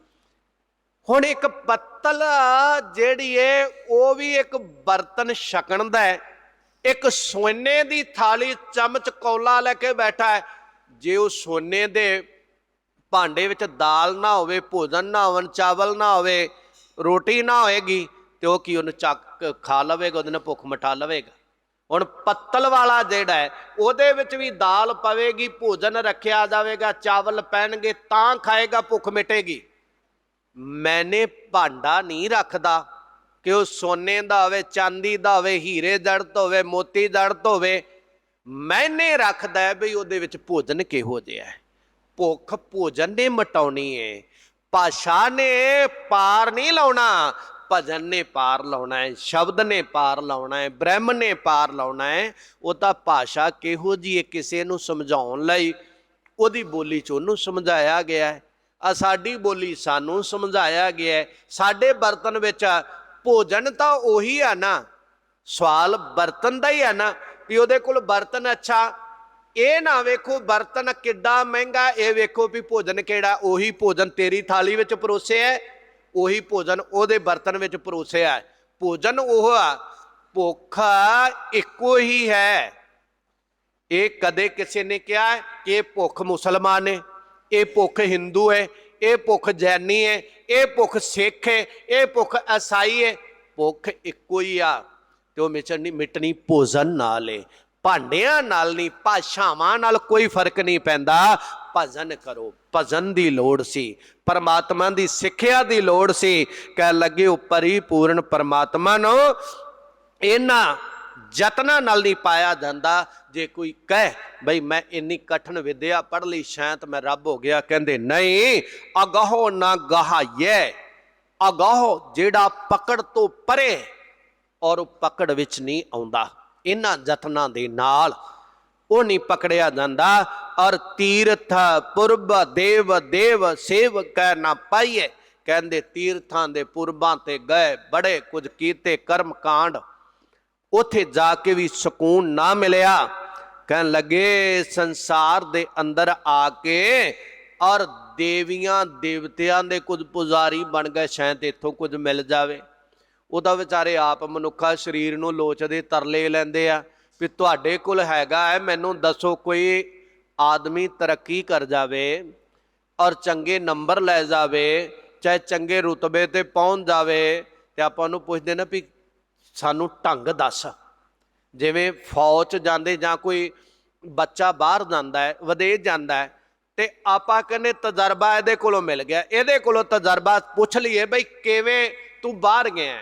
ਹੁਣ ਇੱਕ ਪੱਤਲ ਜਿਹੜੀ ਏ ਉਹ ਵੀ ਇੱਕ ਬਰਤਨ ਛਕਣ ਦਾ ਹੈ। ਇੱਕ ਸੋਨੇ ਦੀ ਥਾਲੀ, ਚਮਚ, ਕੌਲਾ ਲੈ ਕੇ ਬੈਠਾ ਹੈ। ਜੇ ਉਹ ਸੋਨੇ ਦੇ ਭਾਂਡੇ ਵਿੱਚ ਦਾਲ ਨਾ ਹੋਵੇ, ਭੋਜਨ ਨਾ ਹੋਵਣ, ਚਾਵਲ ਨਾ ਹੋਵੇ, ਰੋਟੀ ਨਾ ਹੋਏਗੀ, ਤੇ ਉਹ ਕੀ ਉਹਨੂੰ ਚੱਕ ਖਾ ਲਵੇਗਾ, ਉਹਦੇ ਨਾਲ ਭੁੱਖ ਮਿਟਾ ਲਵੇਗਾ। ਹੁਣ ਪੱਤਲ ਵਾਲਾ ਜਿਹੜਾ ਹੈ ਉਹਦੇ ਵਿੱਚ ਵੀ ਦਾਲ ਪਵੇਗੀ, ਭੋਜਨ ਰੱਖਿਆ ਜਾਵੇਗਾ, ਚਾਵਲ ਪੈਣਗੇ ਤਾਂ ਖਾਏਗਾ, ਭੁੱਖ ਮਿਟੇਗੀ। ਮੈਨੇ ਭਾਂਡਾ ਨਹੀਂ ਰੱਖਦਾ ਕਿ ਉਹ ਸੋਨੇ ਦਾ ਹੋਵੇ, ਚਾਂਦੀ ਦਾ ਹੋਵੇ, ਹੀਰੇ ਜੜਤ ਹੋਵੇ, ਮੋਤੀ ਜੜਤ ਹੋਵੇ। ਮੈਨੇ ਰੱਖਦਾ ਹੈ ਬਈ ਉਹਦੇ ਵਿੱਚ ਭੋਜਨ ਕਿਹੋ ਜਿਹਾ ਹੈ। ਭੁੱਖ ਭੋਜਨ ਨੇ ਮਿਟਾਉਣੀ ਹੈ। ਭਾਸ਼ਾ ਨੇ ਪਾਰ ਨਹੀਂ ਲਾਉਣਾ, ਭਜਨ ਨੇ ਪਾਰ ਲਾਉਣਾ ਹੈ, ਸ਼ਬਦ ਨੇ ਪਾਰ ਲਾਉਣਾ ਹੈ, ਬ੍ਰਹਮ ਨੇ ਪਾਰ ਲਾਉਣਾ ਹੈ। ਉਹ ਤਾਂ ਭਾਸ਼ਾ ਕਿਹੋ ਜਿਹੀ ਹੈ, ਕਿਸੇ ਨੂੰ ਸਮਝਾਉਣ ਲਈ ਉਹਦੀ ਬੋਲੀ 'ਚ ਉਹਨੂੰ ਸਮਝਾਇਆ ਗਿਆ ਹੈ। ਆ ਸਾਡੀ ਬੋਲੀ ਸਾਨੂੰ ਸਮਝਾਇਆ ਗਿਆ ਹੈ। ਸਾਡੇ ਬਰਤਨ ਵਿੱਚ ਭੋਜਨ ਤਾਂ ਉਹੀ ਆ ਨਾ, ਸਵਾਲ ਬਰਤਨ ਦਾ ਹੀ ਹੈ ਨਾ, ਵੀ ਉਹਦੇ ਕੋਲ ਬਰਤਨ ਅੱਛਾ। ਇਹ ਨਾ ਵੇਖੋ ਬਰਤਨ ਕਿੱਡਾ ਮਹਿੰਗਾ, ਇਹ ਵੇਖੋ ਵੀ ਭੋਜਨ ਕਿਹੜਾ। ਉਹੀ ਭੋਜਨ ਤੇਰੀ ਥਾਲੀ ਵਿੱਚ ਪਰੋਸਿਆ ਹੈ, ਉਹੀ ਭੋਜਨ ਉਹਦੇ ਬਰਤਨ ਵਿੱਚ ਪਰੋਸਿਆ ਹੈ। ਭੋਜਨ ਉਹ ਆ, ਭੁੱਖ ਇੱਕੋ ਹੀ ਹੈ। ਇਹ ਕਦੇ ਕਿਸੇ ਨੇ ਕਿਹਾ ਕਿ ਇਹ ਭੁੱਖ ਮੁਸਲਮਾਨ ਹੈ, ਇਹ ਭੁੱਖ ਹਿੰਦੂ ਹੈ, ਇਹ ਭੁੱਖ ਜੈਨੀ ਹੈ, ਇਹ ਭੁੱਖ ਸਿੱਖ ਹੈ, ਇਹ ਭੁੱਖ ਈਸਾਈ ਹੈ। ਭੁੱਖ ਇੱਕੋ ਹੀ ਆ, ਤੇ ਉਹ ਮਿਟਣੀ ਭੋਜਨ ਨਾਲ ਹੈ, ਭਾਂਡਿਆਂ ਨਾਲ ਨਹੀਂ, ਭਾਸ਼ਾਵਾਂ ਨਾਲ ਕੋਈ ਫਰਕ ਨਹੀਂ ਪੈਂਦਾ। ਭਜਨ ਕਰੋ। ਭਜਨ ਦੀ ਲੋੜ ਸੀ, ਪਰਮਾਤਮਾ ਦੀ ਸਿੱਖਿਆ ਦੀ ਲੋੜ ਸੀ। ਕਹਿ ਲੱਗੇ ਉਹ ਪਰਿਪੂਰਨ ਪਰਮਾਤਮਾ ਨੂੰ ਇਹਨਾਂ ਯਤਨਾਂ ਨਾਲ ਨਹੀਂ ਪਾਇਆ ਜਾਂਦਾ। ਜੇ ਕੋਈ ਕਹੇ ਬਈ ਮੈਂ ਇੰਨੀ ਕਠਨ ਵਿਦਿਆ ਪੜ੍ਹ ਲਈ, ਸ਼ਾਇਦ ਮੈਂ ਰੱਬ ਹੋ ਗਿਆ, ਕਹਿੰਦੇ ਨਹੀਂ। ਅਗਾਹੋ ਨਾ ਗਾਹਾਈਏ, ਅਗਾਹੋ ਜਿਹੜਾ ਪਕੜ ਤੋਂ ਪਰੇ ਔਰ ਉਹ ਪਕੜ ਵਿੱਚ ਨਹੀਂ ਆਉਂਦਾ। ਇਹਨਾਂ ਯਤਨਾਂ ਦੇ ਨਾਲ ਉਹ ਨਹੀਂ ਪਕੜਿਆ ਜਾਂਦਾ। ਔਰ ਤੀਰਥ ਪੁਰਬ ਦੇਵ ਦੇਵ ਸੇਵ ਕਹਿ ਨਾ ਪਾਈਏ। ਕਹਿੰਦੇ ਤੀਰਥਾਂ ਦੇ ਪੁਰਬਾਂ ਤੇ ਗਏ, ਬੜੇ ਕੁਝ ਕੀਤੇ ਕਰਮ ਕਾਂਡ, ਉੱਥੇ ਜਾ ਕੇ ਵੀ ਸਕੂਨ ਨਾ ਮਿਲਿਆ। ਕਹਿਣ ਲੱਗੇ ਸੰਸਾਰ ਦੇ ਅੰਦਰ ਆ ਕੇ ਔਰ ਦੇਵੀਆਂ ਦੇਵਤਿਆਂ ਦੇ ਕੁਝ ਪੁਜਾਰੀ ਬਣ ਗਏ, ਸ਼ਾਇਦ ਇੱਥੋਂ ਕੁਝ ਮਿਲ ਜਾਵੇ। ਉਹਦਾ ਵਿਚਾਰੇ ਆਪ ਮਨੁੱਖਾ ਸਰੀਰ ਨੂੰ ਲੋਚਦੇ ਤਰਲੇ ਲੈਂਦੇ ਆ ਵੀ ਤੁਹਾਡੇ ਕੋਲ ਹੈਗਾ ਹੈ, ਮੈਨੂੰ ਦੱਸੋ। ਕੋਈ ਆਦਮੀ ਤਰੱਕੀ ਕਰ ਜਾਵੇ ਔਰ ਚੰਗੇ ਨੰਬਰ ਲੈ ਜਾਵੇ, ਚਾਹੇ ਚੰਗੇ ਰੁਤਬੇ ਤੇ ਪਹੁੰਚ ਜਾਵੇ, ਤੇ ਆਪਾਂ ਉਹਨੂੰ ਪੁੱਛਦੇ ਨਾ ਵੀ ਸਾਨੂੰ ਢੰਗ ਦੱਸ। ਜਿਵੇਂ ਫੌਜ 'ਚ ਜਾਂਦੇ ਜਾਂ ਕੋਈ ਬੱਚਾ ਬਾਹਰ ਜਾਂਦਾ ਹੈ, ਵਿਦੇਸ਼ ਜਾਂਦਾ ਹੈ, ਤੇ ਆਪਾਂ ਕਹਿੰਦੇ ਤਜਰਬਾ ਇਹਦੇ ਕੋਲੋਂ ਮਿਲ ਗਿਆ, ਇਹਦੇ ਕੋਲੋਂ ਤਜਰਬਾ ਪੁੱਛ ਲਈਏ ਬਈ ਕਿਵੇਂ ਤੂੰ ਬਾਹਰ ਗਿਆ।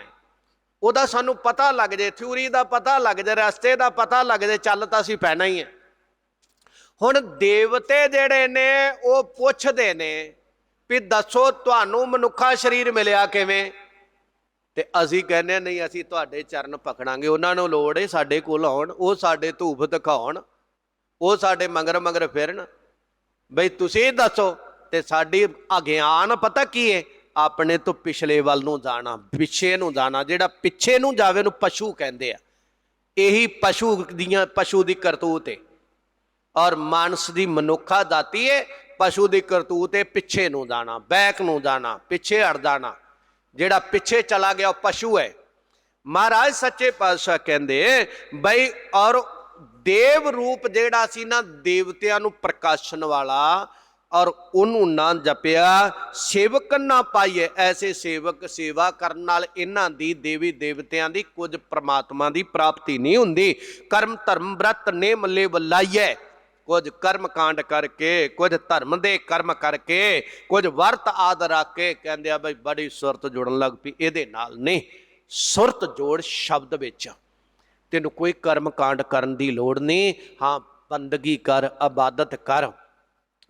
ਉਹਦਾ ਸਾਨੂੰ ਪਤਾ ਲੱਗ ਜੇ, ਥਿਊਰੀ ਦਾ ਪਤਾ ਲੱਗ ਜੇ, ਰਸਤੇ ਦਾ ਪਤਾ ਲੱਗ ਜੇ, ਚੱਲ ਤਾਂ ਅਸੀਂ ਪੈਣਾ ਹੀ ਹੈ। ਹੁਣ ਦੇਵਤੇ ਜਿਹੜੇ ਨੇ ਉਹ ਪੁੱਛਦੇ ਨੇ ਵੀ ਦੱਸੋ ਤੁਹਾਨੂੰ ਮਨੁੱਖਾ ਸਰੀਰ ਮਿਲਿਆ ਕਿਵੇਂ, ਤੇ ਅਸੀਂ ਕਹਿੰਦੇ ਨਹੀਂ ਅਸੀਂ ਤੁਹਾਡੇ ਚਰਨ ਪਕੜਾਂਗੇ। ਉਹਨਾਂ ਨੂੰ ਲੋੜ ਹੈ ਸਾਡੇ ਕੋਲ ਆਉਣ, ਉਹ ਸਾਡੇ ਧੂਫ ਦਿਖਾਉਣ, ਉਹ ਸਾਡੇ ਮਗਰ ਮਗਰ ਫਿਰਨ, ਬਈ ਤੁਸੀਂ ਦੱਸੋ। ਤੇ ਸਾਡੀ ਅਗਿਆਨ ਪਤਾ ਕੀ ਹੈ, ਆਪਣੇ ਤੋਂ ਪਿਛਲੇ ਵੱਲ ਨੂੰ ਜਾਣਾ, ਪਿੱਛੇ ਨੂੰ ਜਾਣਾ। ਜਿਹੜਾ ਪਿੱਛੇ ਨੂੰ ਜਾਵੇ ਨੂੰ ਪਸ਼ੂ ਕਹਿੰਦੇ ਆ। ਇਹੀ ਪਸ਼ੂ ਦੀ ਕਰਤੂਤ ਹੈ। ਔਰ ਮਾਨਸ ਦੀ ਮਨੁੱਖਾ ਜਾਤੀ ਹੈ, ਪਸ਼ੂ ਦੀ ਕਰਤੂਤ ਹੈ ਪਿੱਛੇ ਨੂੰ ਜਾਣਾ, ਬੈਕ ਨੂੰ ਜਾਣਾ, ਪਿੱਛੇ ਹਟ ਜਾਣਾ। ਜਿਹੜਾ ਪਿੱਛੇ ਚਲਾ ਗਿਆ ਉਹ ਪਸ਼ੂ ਹੈ। ਮਹਾਰਾਜ ਸੱਚੇ ਪਾਤਸ਼ਾਹ ਕਹਿੰਦੇ ਬਈ ਔਰ ਦੇਵ ਰੂਪ ਜਿਹੜਾ ਸੀ ਨਾ, ਦੇਵਤਿਆਂ ਨੂੰ ਪ੍ਰਕਾਸ਼ਣ ਵਾਲਾ, ਔਰ ਉਹਨੂੰ ਨਾ ਜਪਿਆ, ਸੇਵਕ ਨਾ ਪਾਈਏ। ਐਸੇ ਸੇਵਕ ਸੇਵਾ ਕਰਨ ਨਾਲ ਇਹਨਾਂ ਦੀ ਦੇਵੀ ਦੇਵਤਿਆਂ ਦੀ ਕੁਝ ਪ੍ਰਮਾਤਮਾ ਦੀ ਪ੍ਰਾਪਤੀ ਨਹੀਂ ਹੁੰਦੀ। ਕਰਮ ਧਰਮ ਬ੍ਰਤ ਨੇਮ ਲੈ ਬੁਲਾਈਏ। ਕੁਝ ਕਰਮ ਕਾਂਡ ਕਰਕੇ, ਕੁਝ ਧਰਮ ਦੇ ਕਰਮ ਕਰਕੇ, ਕੁਝ ਵਰਤ ਆਦ ਰੱਖ ਕੇ ਕਹਿੰਦੇ ਆ ਬਈ ਬੜੀ ਸੁਰਤ ਜੁੜਨ ਲੱਗ ਪਈ। ਇਹਦੇ ਨਾਲ ਨਹੀਂ, ਸੁਰਤ ਜੋੜ ਸ਼ਬਦ ਵਿੱਚ। ਤੈਨੂੰ ਕੋਈ ਕਰਮ ਕਾਂਡ ਕਰਨ ਦੀ ਲੋੜ ਨਹੀਂ। ਹਾਂ, ਬੰਦਗੀ ਕਰ, ਇਬਾਦਤ ਕਰ,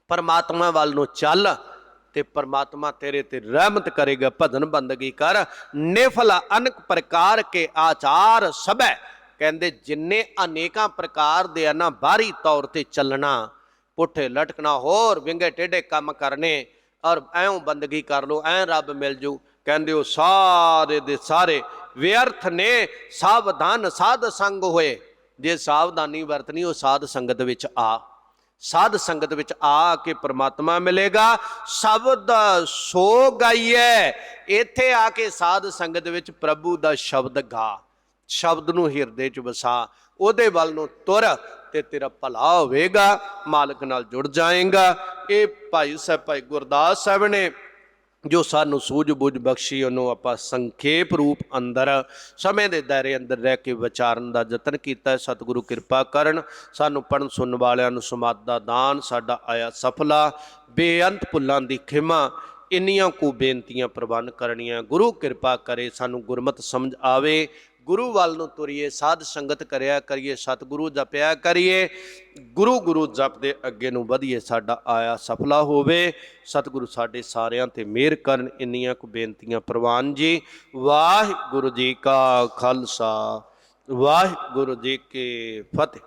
ਪਰਮਾਤਮਾ ਵੱਲ ਨੂੰ ਚੱਲ ਤੇ ਪਰਮਾਤਮਾ ਤੇਰੇ ਤੇ ਰਹਿਮਤ ਕਰੇਗਾ। ਭਜਨ ਬੰਦਗੀ ਕਰ। ਨਿਫਲ ਅਨਕ ਪ੍ਰਕਾਰ ਕੇ ਆਚਾਰ ਸਭੈ। ਕਹਿੰਦੇ ਜਿੰਨੇ ਅਨੇਕਾਂ ਪ੍ਰਕਾਰ ਦੇ ਆ ਨਾ, ਬਾਹਰੀ ਤੌਰ ਤੇ ਚੱਲਣਾ, ਪੁੱਠੇ ਲਟਕਣਾ, ਹੋਰ ਵਿੰਗੇ ਟੇਢੇ ਕੰਮ ਕਰਨੇ, ਔਰ ਐਉਂ ਬੰਦਗੀ ਕਰ ਲੋ, ਐਂ ਰੱਬ ਮਿਲ ਜੂ। ਕਹਿੰਦੇ ਉਹ ਸਾਰੇ ਦੇ ਸਾਰੇ ਵਿਅਰਥ ਨੇ। ਸਾਵਧਾਨ ਸਾਧ ਸੰਗ ਹੋਏ। ਜੇ ਸਾਵਧਾਨੀ ਵਰਤਣੀ, ਉਹ ਸਾਧ ਸੰਗਤ ਵਿੱਚ ਆ। ਸਾਧ ਸੰਗਤ ਵਿੱਚ ਆ ਕੇ ਪ੍ਰਮਾਤਮਾ ਮਿਲੇਗਾ। ਸ਼ਬਦ ਸੋ ਗਾਈਏ। ਇੱਥੇ ਆ ਕੇ ਸਾਧ ਸੰਗਤ ਵਿੱਚ ਪ੍ਰਭੂ ਦਾ ਸ਼ਬਦ ਗਾ, ਸ਼ਬਦ ਨੂੰ ਹਿਰਦੇ 'ਚ ਵਸਾ, ਉਹਦੇ ਵੱਲ ਨੂੰ ਤੁਰ ਤੇ ਤੇਰਾ ਭਲਾ ਹੋਵੇਗਾ, ਮਾਲਕ ਨਾਲ ਜੁੜ ਜਾਏਗਾ। ਇਹ ਭਾਈ ਸਾਹਿਬ, ਭਾਈ ਗੁਰਦਾਸ ਸਾਹਿਬ ਨੇ ਜੋ ਸਾਨੂੰ ਸੂਝ ਬੁੱਝ ਬਖਸ਼ੀ, ਉਹਨੂੰ ਆਪਾਂ ਸੰਖੇਪ ਰੂਪ ਅੰਦਰ ਸਮੇਂ ਦੇ ਦਾਇਰੇ ਅੰਦਰ ਰਹਿ ਕੇ ਵਿਚਾਰਨ ਦਾ ਯਤਨ ਕੀਤਾ। ਸਤਿਗੁਰੂ ਕਿਰਪਾ ਕਰਨ, ਸਾਨੂੰ ਪੜ੍ਹਨ ਸੁਣਨ ਵਾਲਿਆਂ ਨੂੰ ਸਮਾਧ ਦਾ ਦਾਨ, ਸਾਡਾ ਆਇਆ ਸਫਲਾ, ਬੇਅੰਤ ਭੁੱਲਾਂ ਦੀ ਖਿਮਾ। ਇੰਨੀਆਂ ਕੁ ਬੇਨਤੀਆਂ ਪ੍ਰਵਾਨ ਕਰਨੀਆਂ। ਗੁਰੂ ਕਿਰਪਾ ਕਰੇ ਸਾਨੂੰ ਗੁਰਮਤਿ ਸਮਝ ਆਵੇ, ਗੁਰੂ ਵੱਲ ਨੂੰ ਤੁਰੀਏ, ਸਾਧ ਸੰਗਤ ਕਰਿਆ ਕਰੀਏ, ਸਤਿਗੁਰੂ ਜਪਿਆ ਕਰੀਏ, ਗੁਰੂ ਜਪਦੇ ਅੱਗੇ ਨੂੰ ਵਧੀਏ, ਸਾਡਾ ਆਇਆ ਸਫਲਾ ਹੋਵੇ। ਸਤਿਗੁਰੂ ਸਾਡੇ ਸਾਰਿਆਂ ਤੇ ਮਿਹਰ ਕਰਨ। ਇੰਨੀਆਂ ਕੁ ਬੇਨਤੀਆਂ ਪ੍ਰਵਾਨ ਜੀ। ਵਾਹਿਗੁਰੂ ਜੀ ਕਾ ਖਾਲਸਾ, ਵਾਹਿਗੁਰੂ ਜੀ ਕੀ ਫਤਿਹ।